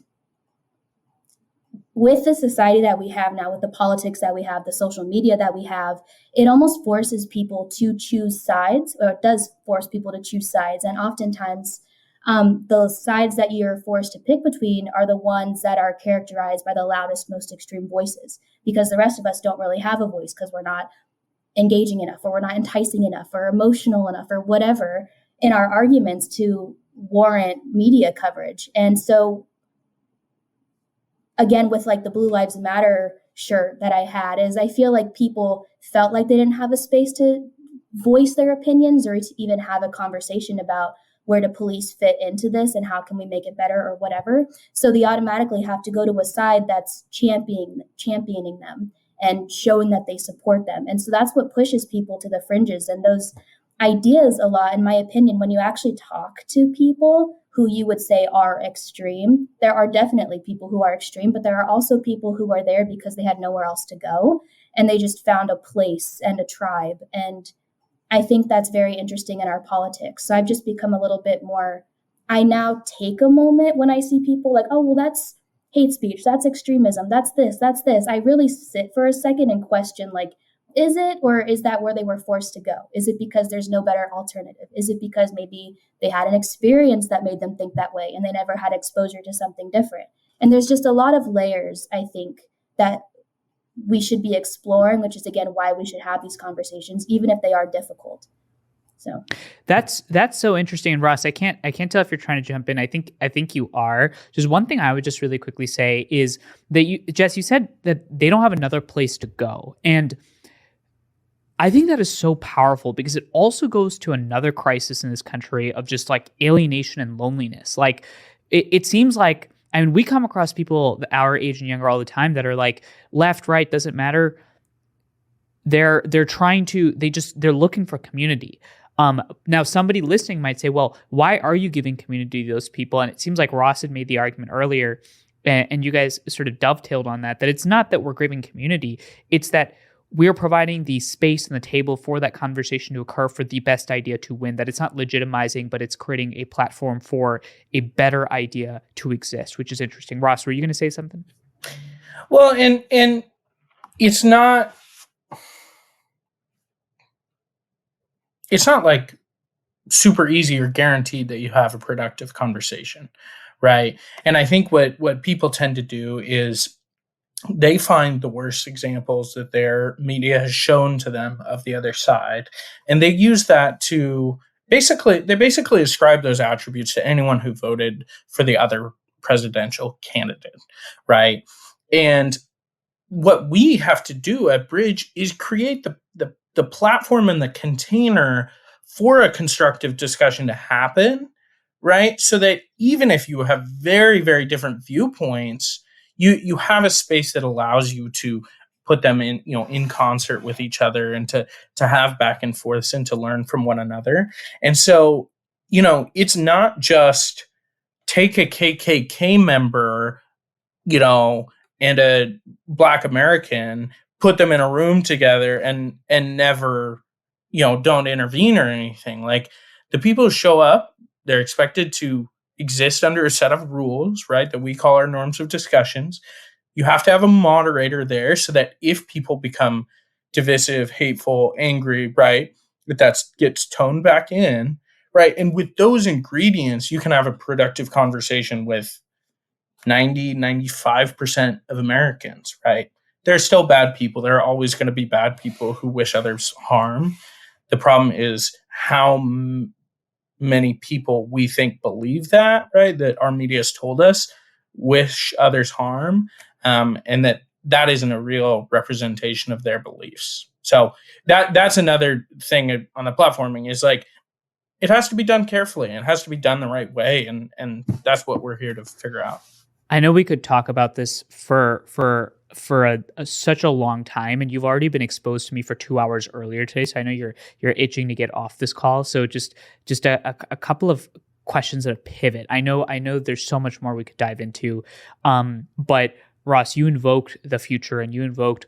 with the society that we have now, with the politics that we have, the social media that we have, it almost forces people to choose sides, or it does force people to choose sides. And oftentimes, the sides that you're forced to pick between are the ones that are characterized by the loudest, most extreme voices, because the rest of us don't really have a voice because we're not engaging enough, or we're not enticing enough, or emotional enough, or whatever in our arguments to warrant media coverage. And so again, with like the Blue Lives Matter shirt that I had, is I feel like people felt like they didn't have a space to voice their opinions or to even have a conversation about where do police fit into this and how can we make it better or whatever. So they automatically have to go to a side that's championing them and showing that they support them. And so that's what pushes people to the fringes. And ideas a lot, in my opinion. When you actually talk to people who you would say are extreme, there are definitely people who are extreme, but there are also people who are there because they had nowhere else to go, and they just found a place and a tribe. And I think that's very interesting in our politics. So I've just become a little bit more, I now take a moment when I see people like, oh, well, that's hate speech, that's extremism, that's this, that's this. I really sit for a second and question, like, is it, or is that where they were forced to go? Is it because there's no better alternative? Is it because maybe they had an experience that made them think that way and they never had exposure to something different? And there's just a lot of layers, I think, that we should be exploring, which is, again, why we should have these conversations, even if they are difficult. So that's so interesting. And Ross, I can't tell if you're trying to jump in. I think you are. Just one thing I would just really quickly say is that Jess, you said that they don't have another place to go. And I think that is so powerful because it also goes to another crisis in this country of just like alienation and loneliness. Like it seems like, I mean, we come across people our age and younger all the time that are like left, right, doesn't matter. They're looking for community. Now somebody listening might say, well, why are you giving community to those people? And it seems like Ross had made the argument earlier, and you guys sort of dovetailed on that it's not that we're giving community. It's that we're providing the space and the table for that conversation to occur, for the best idea to win, that it's not legitimizing, but it's creating a platform for a better idea to exist, which is interesting. Ross, were you going to say something? Well, and it's not like super easy or guaranteed that you have a productive conversation, right? And I think what people tend to do is they find the worst examples that their media has shown to them of the other side, and they use that to basically ascribe those attributes to anyone who voted for the other presidential candidate, right? And what we have to do at Bridge is create the platform and the container for a constructive discussion to happen, right? So that even if you have very, very different viewpoints, you have a space that allows you to put them in concert with each other, and to have back and forths and to learn from one another. And so, it's not just take a KKK member, and a Black American, put them in a room together and never, don't intervene or anything. Like, the people who show up, they're expected to exist under a set of rules, right, that we call our norms of discussions. You have to have a moderator there so that if people become divisive, hateful, angry, right, that gets toned back in, right? And with those ingredients, you can have a productive conversation with 95% of Americans, right? There are still bad people. There are always going to be bad people who wish others harm. The problem is how many people we think believe that, right? That our media has told us wish others harm, and that isn't a real representation of their beliefs. So that's another thing on the platforming is like, it has to be done carefully and it has to be done the right way. And that's what we're here to figure out. I know we could talk about this for such a long time, and you've already been exposed to me for 2 hours earlier today, so I know you're itching to get off this call. So just a couple of questions that pivot. I know there's so much more we could dive into, but Ross, you invoked the future, and you invoked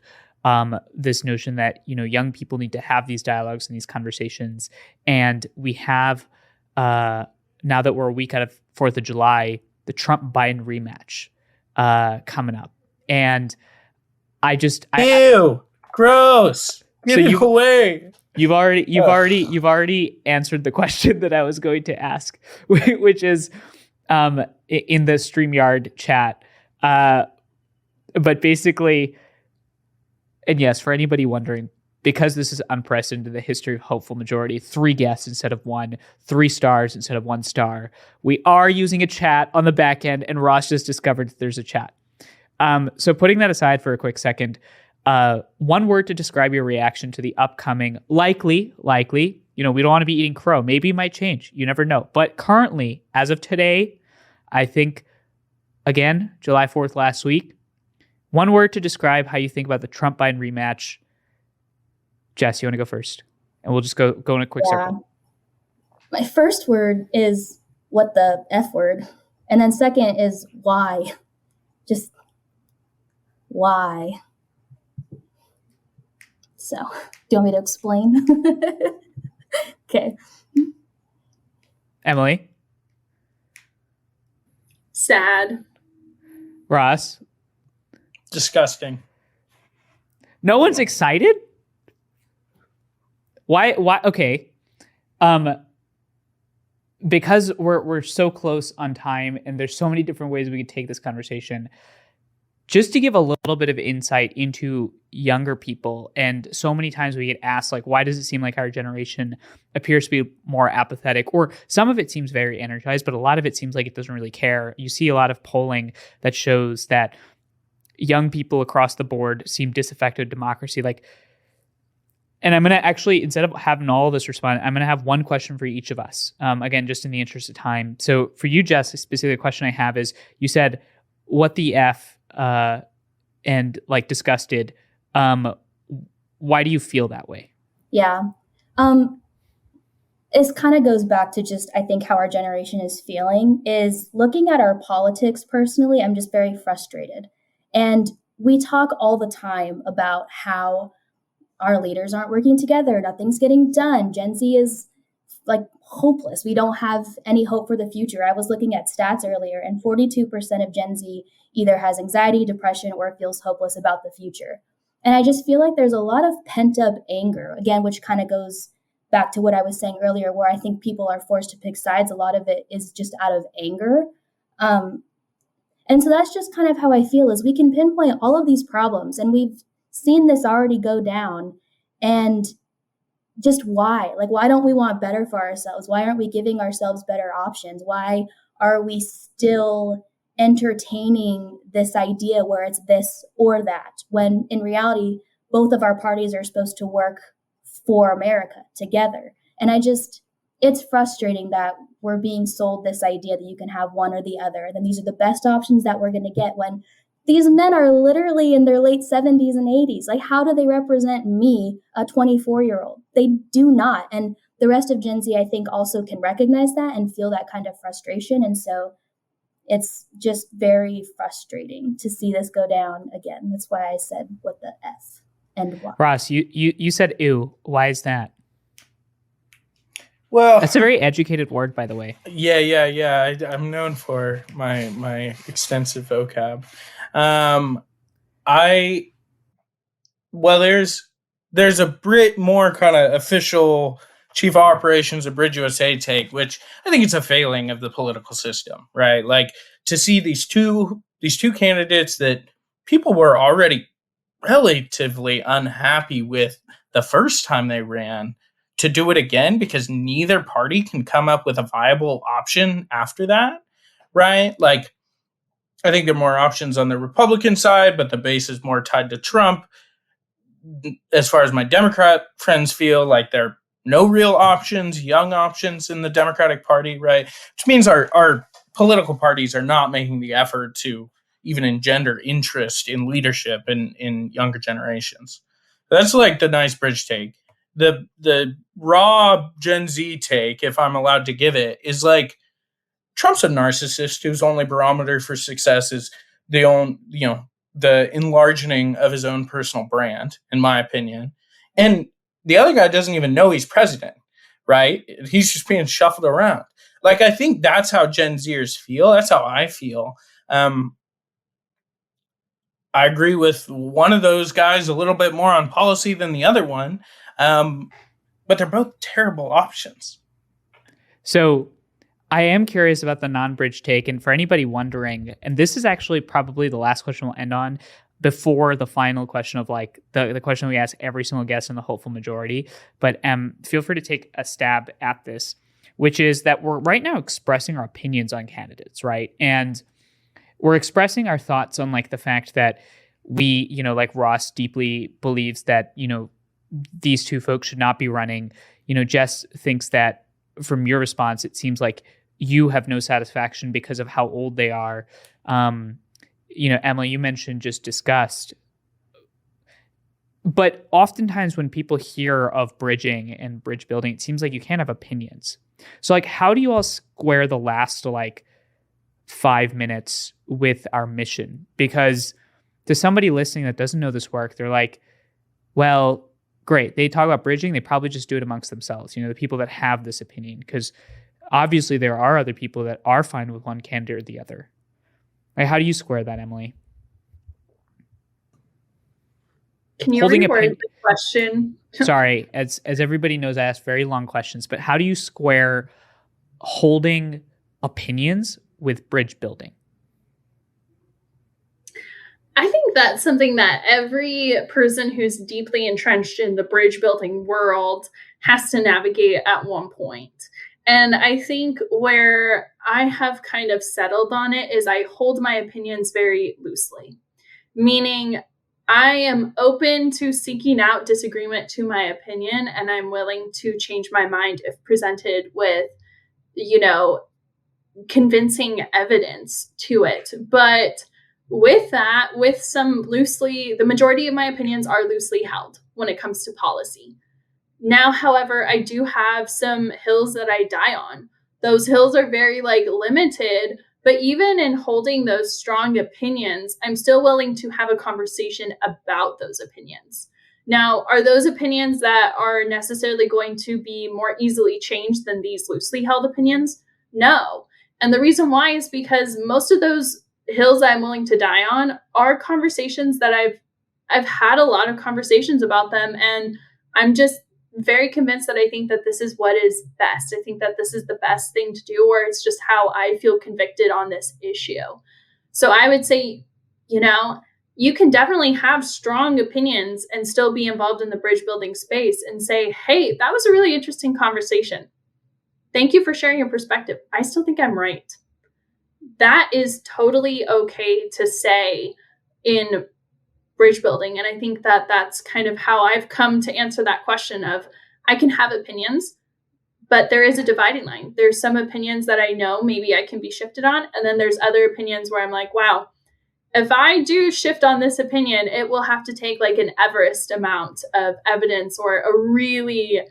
this notion that young people need to have these dialogues and these conversations, and we have now that we're a week out of 4th of July, the Trump-Biden rematch coming up. And ew, gross. Get it away. You've already answered the question that I was going to ask, which is in the StreamYard chat. But basically, and yes, for anybody wondering, because this is unprecedented in the history of Hopeful Majority, 3 guests instead of 1, 3 stars instead of 1 star, we are using a chat on the back end, and Ross just discovered that there's a chat. So putting that aside for a quick second, one word to describe your reaction to the upcoming, likely, we don't want to be eating crow. Maybe it might change. You never know. But currently, as of today, I think, again, July 4th last week, one word to describe how you think about the Trump-Biden rematch. Jess, you want to go first? and we'll just go in a quick circle. My first word is what the F word, and then second is why. Just why. So, do you want me to explain? Okay. Emily? Sad. Ross? Disgusting. No one's excited? Why? Okay. Because we're so close on time and there's so many different ways we could take this conversation. Just to give a little bit of insight into younger people, and so many times we get asked, like, why does it seem like our generation appears to be more apathetic? Or some of it seems very energized, but a lot of it seems like it doesn't really care. You see a lot of polling that shows that young people across the board seem disaffected of democracy. And I'm going to actually, instead of having all of us respond, I'm going to have one question for each of us. Again, just in the interest of time. So for you, Jess, specifically the question I have is, you said, what the F, and like disgusted. Why do you feel that way? Yeah. It kind of goes back to just, I think, how our generation is feeling, is looking at our politics personally. I'm just very frustrated. And we talk all the time about how our leaders aren't working together. Nothing's getting done. Gen Z is like hopeless. We don't have any hope for the future. I was looking at stats earlier, and 42% of Gen Z either has anxiety, depression, or feels hopeless about the future. And I just feel like there's a lot of pent up anger, again, which kind of goes back to what I was saying earlier, where I think people are forced to pick sides. A lot of it is just out of anger. And so that's just kind of how I feel, is we can pinpoint all of these problems, and we've seen this already go down. And just why? Like, why don't we want better for ourselves? Why aren't we giving ourselves better options? Why are we still entertaining this idea where it's this or that, when in reality, both of our parties are supposed to work for America together? And it's frustrating that we're being sold this idea that you can have one or the other. Then these are the best options that we're going to get, when these men are literally in their late 70s and 80s. Like, how do they represent me, a 24-year-old? They do not. And the rest of Gen Z, I think, also can recognize that and feel that kind of frustration. And so it's just very frustrating to see this go down again. That's why I said what the F and why. Ross, you said ew. Why is that? Well, that's a very educated word, by the way. Yeah. I'm known for my extensive vocab. There's a bit more kind of official chief of operations of BridgeUSA take, which I think it's a failing of the political system, right? Like, to see these two candidates that people were already relatively unhappy with the first time they ran, to do it again because neither party can come up with a viable option after that, right? Like, I think there are more options on the Republican side, but the base is more tied to Trump. As far as my Democrat friends feel, like there are no real options, young options in the Democratic Party, right? Which means our political parties are not making the effort to even engender interest in leadership in younger generations. That's like the nice bridge take. The raw Gen Z take, if I'm allowed to give it, is like, Trump's a narcissist whose only barometer for success is the enlarging of his own personal brand, in my opinion. And the other guy doesn't even know he's president, right? He's just being shuffled around. Like, I think that's how Gen Zers feel. That's how I feel. I agree with one of those guys a little bit more on policy than the other one. But they're both terrible options. So I am curious about the non-bridge take. And for anybody wondering, and this is actually probably the last question we'll end on before the final question of like the question we ask every single guest in the hopeful majority. But feel free to take a stab at this, which is that we're right now expressing our opinions on candidates, right? And we're expressing our thoughts on like the fact that we, like Ross deeply believes that, these two folks should not be running. Jess thinks that from your response, it seems like you have no satisfaction because of how old they are. Emily, you mentioned just disgust. But oftentimes when people hear of bridging and bridge building, it seems like you can't have opinions. So like, how do you all square the last like 5 minutes with our mission? Because to somebody listening that doesn't know this work, they're like, well, great. They talk about bridging. They probably just do it amongst themselves. The people that have this opinion, because obviously there are other people that are fine with one candidate or the other. Like, how do you square that, Emily? Can you reword the question? Sorry, as everybody knows, I ask very long questions, but how do you square holding opinions with bridge building? I think that's something that every person who's deeply entrenched in the bridge building world has to navigate at one point. And I think where I have kind of settled on it is I hold my opinions very loosely, meaning I am open to seeking out disagreement to my opinion, and I'm willing to change my mind if presented with, convincing evidence to it. But with that, the majority of my opinions are loosely held when it comes to policy. Now, however, I do have some hills that I die on. Those hills are very limited, but even in holding those strong opinions, I'm still willing to have a conversation about those opinions. Now, are those opinions that are necessarily going to be more easily changed than these loosely held opinions? No. And the reason why is because most of those hills I'm willing to die on are conversations that I've had a lot of conversations about them, and I'm just very convinced that I think that this is what is best. I think that this is the best thing to do, or it's just how I feel convicted on this issue. So I would say, you can definitely have strong opinions and still be involved in the bridge building space and say, hey, that was a really interesting conversation. Thank you for sharing your perspective. I still think I'm right. That is totally okay to say in bridge building. And I think that that's kind of how I've come to answer that question of I can have opinions, but there is a dividing line. There's some opinions that I know maybe I can be shifted on. And then there's other opinions where I'm like, wow, if I do shift on this opinion, it will have to take like an Everest amount of evidence or a really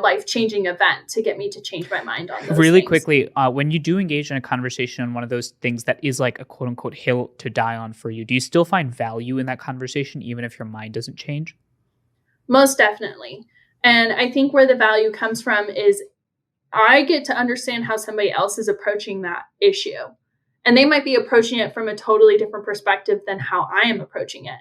life-changing event to get me to change my mind on those really things. Quickly, when you do engage in a conversation on one of those things that is like a quote unquote hill to die on for you, do you still find value in that conversation even if your mind doesn't change? Most definitely. And I think where the value comes from is I get to understand how somebody else is approaching that issue. And they might be approaching it from a totally different perspective than how I am approaching it.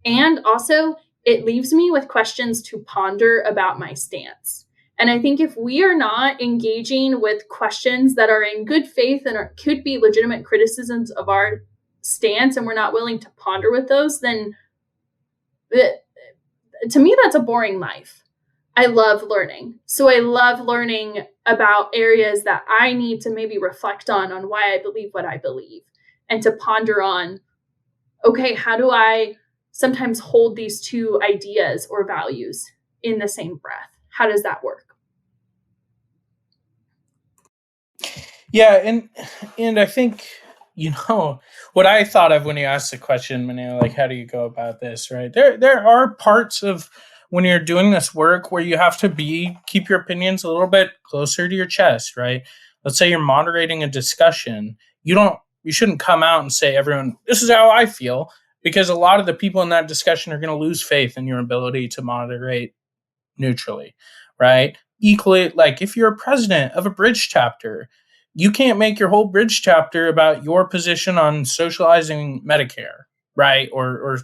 And also, it leaves me with questions to ponder about my stance. And I think if we are not engaging with questions that are in good faith and could be legitimate criticisms of our stance, and we're not willing to ponder with those, then to me, that's a boring life. I love learning. So I love learning about areas that I need to maybe reflect on why I believe what I believe, and to ponder on, okay, how do I sometimes hold these two ideas or values in the same breath? How does that work? Yeah, and I think what I thought of when you asked the question, Manila, like how do you go about this, right? There are parts of when you're doing this work where you have to keep your opinions a little bit closer to your chest, right? Let's say you're moderating a discussion. You shouldn't come out and say, everyone, this is how I feel, because a lot of the people in that discussion are going to lose faith in your ability to moderate neutrally, right? Equally, like if you're a president of a bridge chapter, you can't make your whole bridge chapter about your position on socializing Medicare, right? Or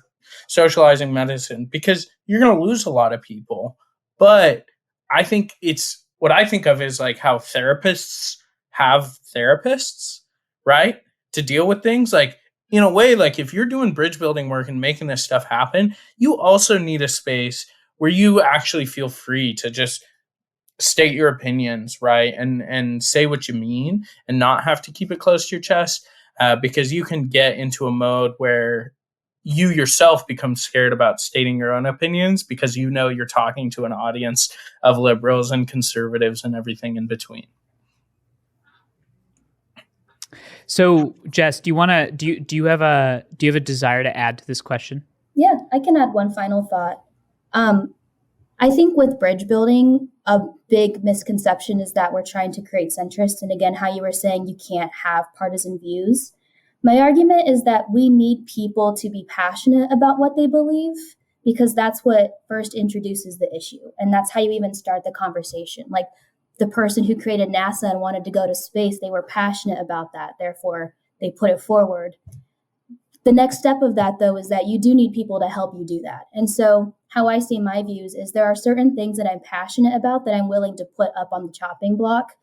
socializing medicine, because you're going to lose a lot of people. But I think what I think of is like how therapists have therapists, right? To deal with things like, in a way, like if you're doing bridge building work and making this stuff happen, you also need a space where you actually feel free to just state your opinions, right? And say what you mean and not have to keep it close to your chest, because you can get into a mode where you yourself become scared about stating your own opinions because you're talking to an audience of liberals and conservatives and everything in between. So, Jess, do you have a desire to add to this question? Yeah, I can add one final thought. I think with bridge building, a big misconception is that we're trying to create centrists. And again, how you were saying you can't have partisan views. My argument is that we need people to be passionate about what they believe, because that's what first introduces the issue. And that's how you even start the conversation. Like the person who created NASA and wanted to go to space, they were passionate about that. Therefore, they put it forward. The next step of that, though, is that you do need people to help you do that. And so how I see my views is there are certain things that I'm passionate about that I'm willing to put up on the chopping block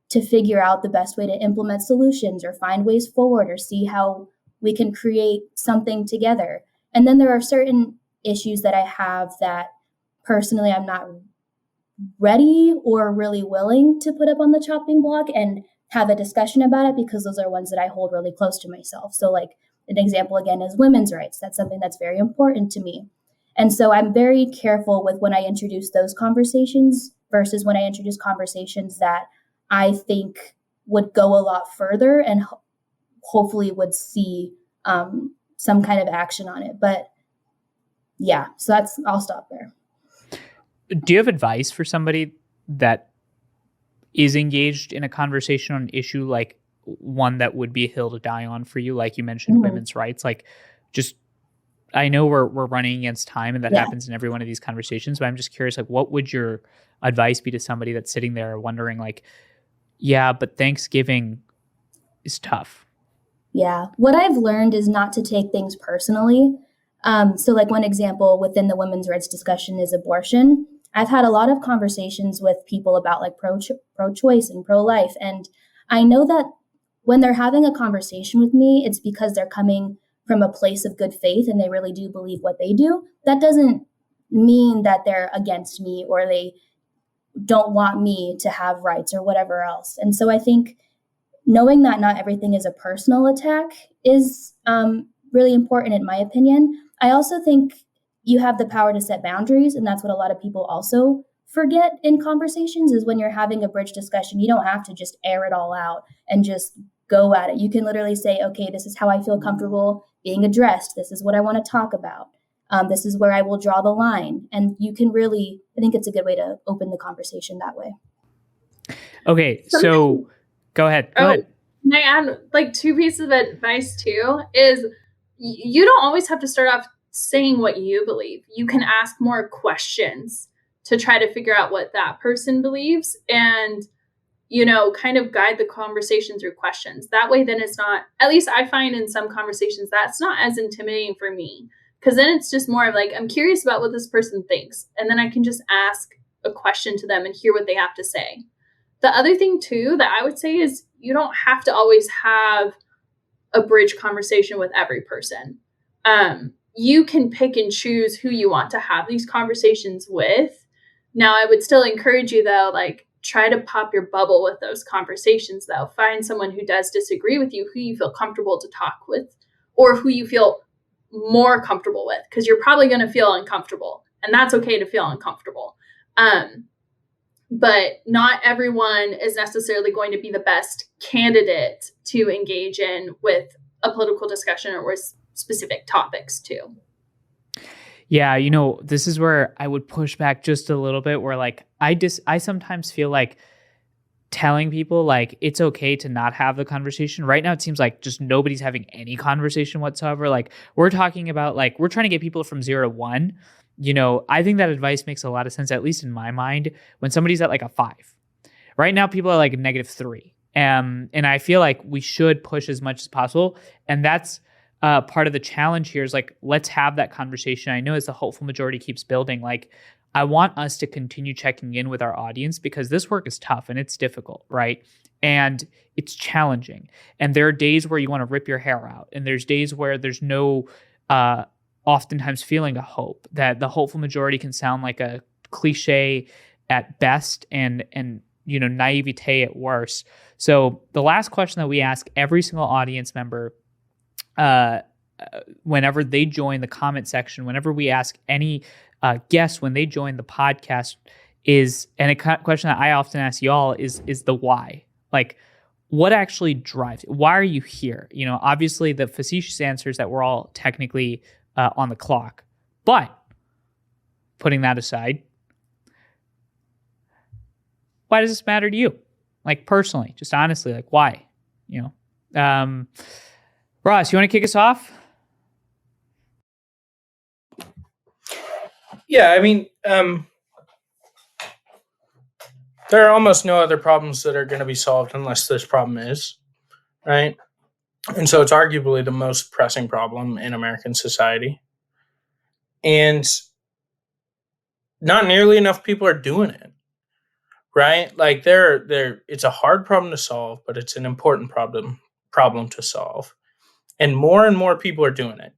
to figure out the best way to implement solutions or find ways forward or see how we can create something together. And then there are certain issues that I have that personally I'm not ready or really willing to put up on the chopping block and have a discussion about it, because those are ones that I hold really close to myself. So like an example again is women's rights. That's something that's very important to me. And so I'm very careful with when I introduce those conversations versus when I introduce conversations that I think would go a lot further and hopefully would see some kind of action on it. But yeah, so I'll stop there. Do you have advice for somebody that is engaged in a conversation on an issue, like one that would be a hill to die on for you? Like you mentioned, women's rights, like just, I know we're running against time and that happens in every one of these conversations, but I'm just curious, like, what would your advice be to somebody that's sitting there wondering like, yeah, but Thanksgiving is tough? Yeah. What I've learned is not to take things personally. So like one example within the women's rights discussion is abortion. I've had a lot of conversations with people about like pro-choice and pro-life. And I know that when they're having a conversation with me, it's because they're coming from a place of good faith and they really do believe what they do. That doesn't mean that they're against me or they don't want me to have rights or whatever else. And so I think knowing that not everything is a personal attack is really important in my opinion. I also think you have the power to set boundaries, and that's what a lot of people also forget in conversations is when you're having a bridge discussion, you don't have to just air it all out and just go at it. You can literally say, okay, this is how I feel comfortable being addressed. This is what I want to talk about. This is where I will draw the line. And you can really, I think it's a good way to open the conversation that way. Okay, so go ahead. Go ahead. Can I add like two pieces of advice too? Is you don't always have to start off saying what you believe. You can ask more questions to try to figure out what that person believes and, you know, kind of guide the conversation through questions. That way, then it's not, at least I find in some conversations, that's not as intimidating for me. Because then it's just more of like, I'm curious about what this person thinks. And then I can just ask a question to them and hear what they have to say. The other thing too, that I would say is you don't have to always have a bridge conversation with every person. You can pick and choose who you want to have these conversations with. Now, I would still encourage you though, like try to pop your bubble with those conversations though. Find someone who does disagree with you, who you feel comfortable to talk with, or who you feel more comfortable with, because you're probably going to feel uncomfortable, and that's okay to feel uncomfortable. But not everyone is necessarily going to be the best candidate to engage in with a political discussion or with specific topics too. Yeah, you know, this is where I would push back just a little bit, where like I sometimes feel like telling people like it's okay to not have the conversation. Right now it seems like just nobody's having any conversation whatsoever. Like we're talking about like we're trying to get people from 0 to 1. You know, I think that advice makes a lot of sense, at least in my mind, when somebody's at like a 5. Right now people are like a -3. And I feel like we should push as much as possible. And that's part of the challenge here is like, let's have that conversation. I know as the hopeful majority keeps building, like I want us to continue checking in with our audience, because this work is tough and it's difficult, right? And it's challenging. And there are days where you want to rip your hair out. And there's days where there's no oftentimes feeling of hope, that the hopeful majority can sound like a cliche at best and you know, naivete at worst. So the last question that we ask every single audience member whenever they join the comment section, whenever we ask any guests when they join the podcast is, and a question that I often ask y'all is the why. Like, what actually drives it? Why are you here? You know, obviously the facetious answer is that we're all technically on the clock, but putting that aside, why does this matter to you? Like personally, just honestly, like why? Ross, you want to kick us off? Yeah, I mean, there are almost no other problems that are going to be solved unless this problem is, right? And so it's arguably the most pressing problem in American society. And not nearly enough people are doing it, right? Like it's a hard problem to solve, but it's an important problem to solve. And more people are doing it.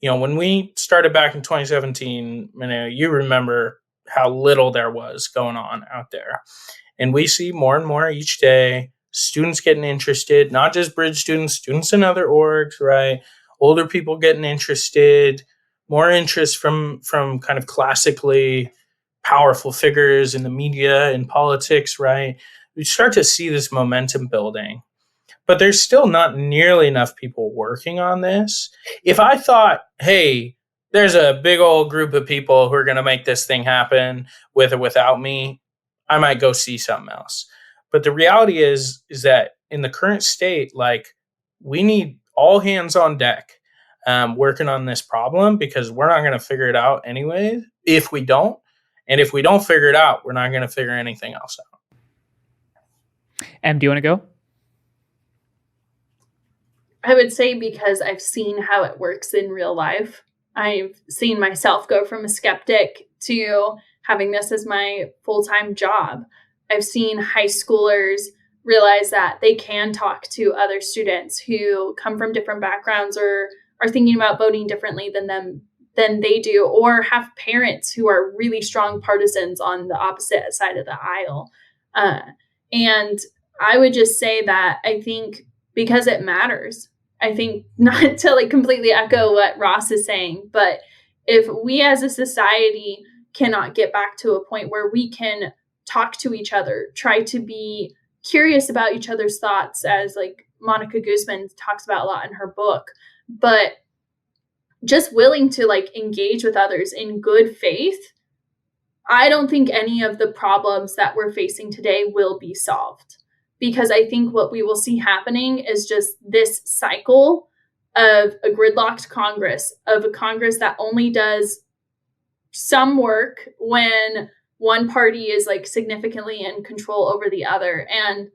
When we started back in 2017, you remember how little there was going on out there. And we see more and more each day, students getting interested, not just Bridge students in other orgs, right? Older people getting interested, more interest from kind of classically powerful figures in the media, in politics, right? We start to see this momentum building. But there's still not nearly enough people working on this. If I thought, hey, there's a big old group of people who are going to make this thing happen with or without me, I might go see something else. But the reality is that in the current state, like, we need all hands on deck working on this problem, because we're not going to figure it out anyway if we don't. And if we don't figure it out, we're not going to figure anything else out. Em, do you want to go? I would say, because I've seen how it works in real life. I've seen myself go from a skeptic to having this as my full-time job. I've seen high schoolers realize that they can talk to other students who come from different backgrounds or are thinking about voting differently than they do, or have parents who are really strong partisans on the opposite side of the aisle. And I would just say that I think because it matters. I think, not to like completely echo what Ross is saying, but if we as a society cannot get back to a point where we can talk to each other, try to be curious about each other's thoughts, as like Monica Guzman talks about a lot in her book, but just willing to like engage with others in good faith, I don't think any of the problems that we're facing today will be solved. Because I think what we will see happening is just this cycle of a gridlocked Congress, of a Congress that only does some work when one party is like significantly in control over the other. And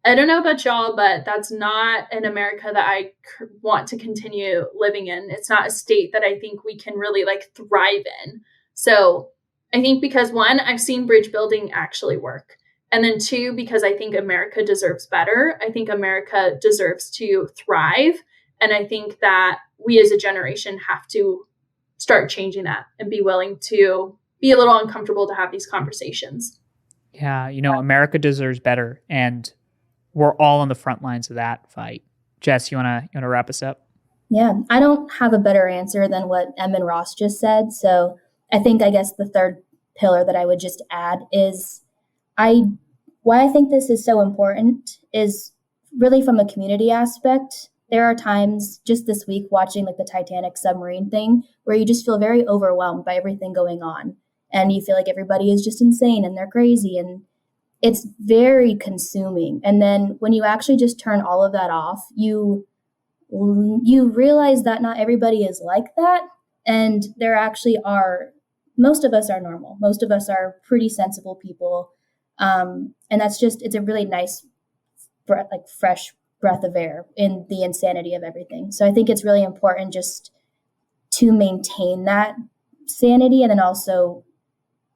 I don't know about y'all, but that's not an America that I want to continue living in. It's not a state that I think we can really like thrive in. So I think because one, I've seen bridge building actually work. And then two, because I think America deserves better. I think America deserves to thrive. And I think that we as a generation have to start changing that and be willing to be a little uncomfortable to have these conversations. Yeah, America deserves better. And we're all on the front lines of that fight. Jess, you wanna wrap us up? Yeah, I don't have a better answer than what Em and Ross just said. So I guess the third pillar that I would just add is why I think this is so important is really from a community aspect. There are times just this week watching like the Titanic submarine thing where you just feel very overwhelmed by everything going on. And you feel like everybody is just insane and they're crazy. And it's very consuming. And then when you actually just turn all of that off, you realize that not everybody is like that. And there actually are, most of us are normal. Most of us are pretty sensible people. And that's just, it's a really nice, fresh breath of air in the insanity of everything. So I think it's really important just to maintain that sanity, and then also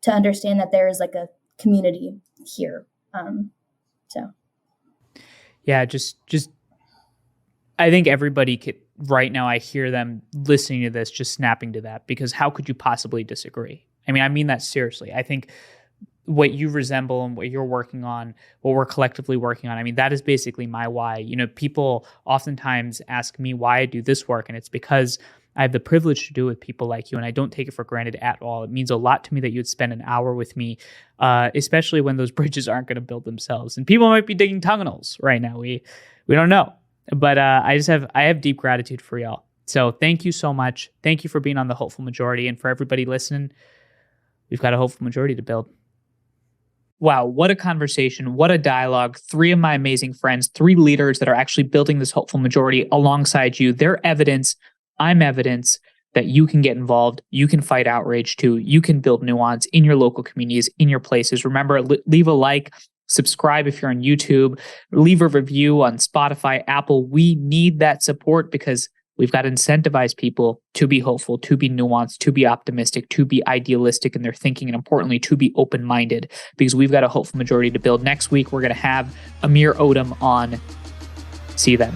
to understand that there is like a community here. Yeah, just I think everybody could right now. I hear them listening to this, just snapping to that, because how could you possibly disagree? I mean that seriously. I think what you resemble and what you're working on, what we're collectively working on, I mean, that is basically my why. People oftentimes ask me why I do this work, and it's because I have the privilege to do it with people like you, and I don't take it for granted at all. It means a lot to me that you'd spend an hour with me, especially when those bridges aren't going to build themselves. And people might be digging tunnels right now. We don't know. But I have deep gratitude for y'all. So thank you so much. Thank you for being on The Hopeful Majority. And for everybody listening, we've got a hopeful majority to build. Wow, what a conversation, what a dialogue. 3 of my amazing friends, 3 leaders that are actually building this hopeful majority alongside you. They're evidence, I'm evidence that you can get involved, you can fight outrage too, you can build nuance in your local communities, in your places. Remember, leave a like, subscribe if you're on YouTube, leave a review on Spotify, Apple. We need that support because we've got to incentivize people to be hopeful, to be nuanced, to be optimistic, to be idealistic in their thinking, and importantly, to be open-minded, because we've got a hopeful majority to build. Next week, we're going to have Amir Odom on. See you then.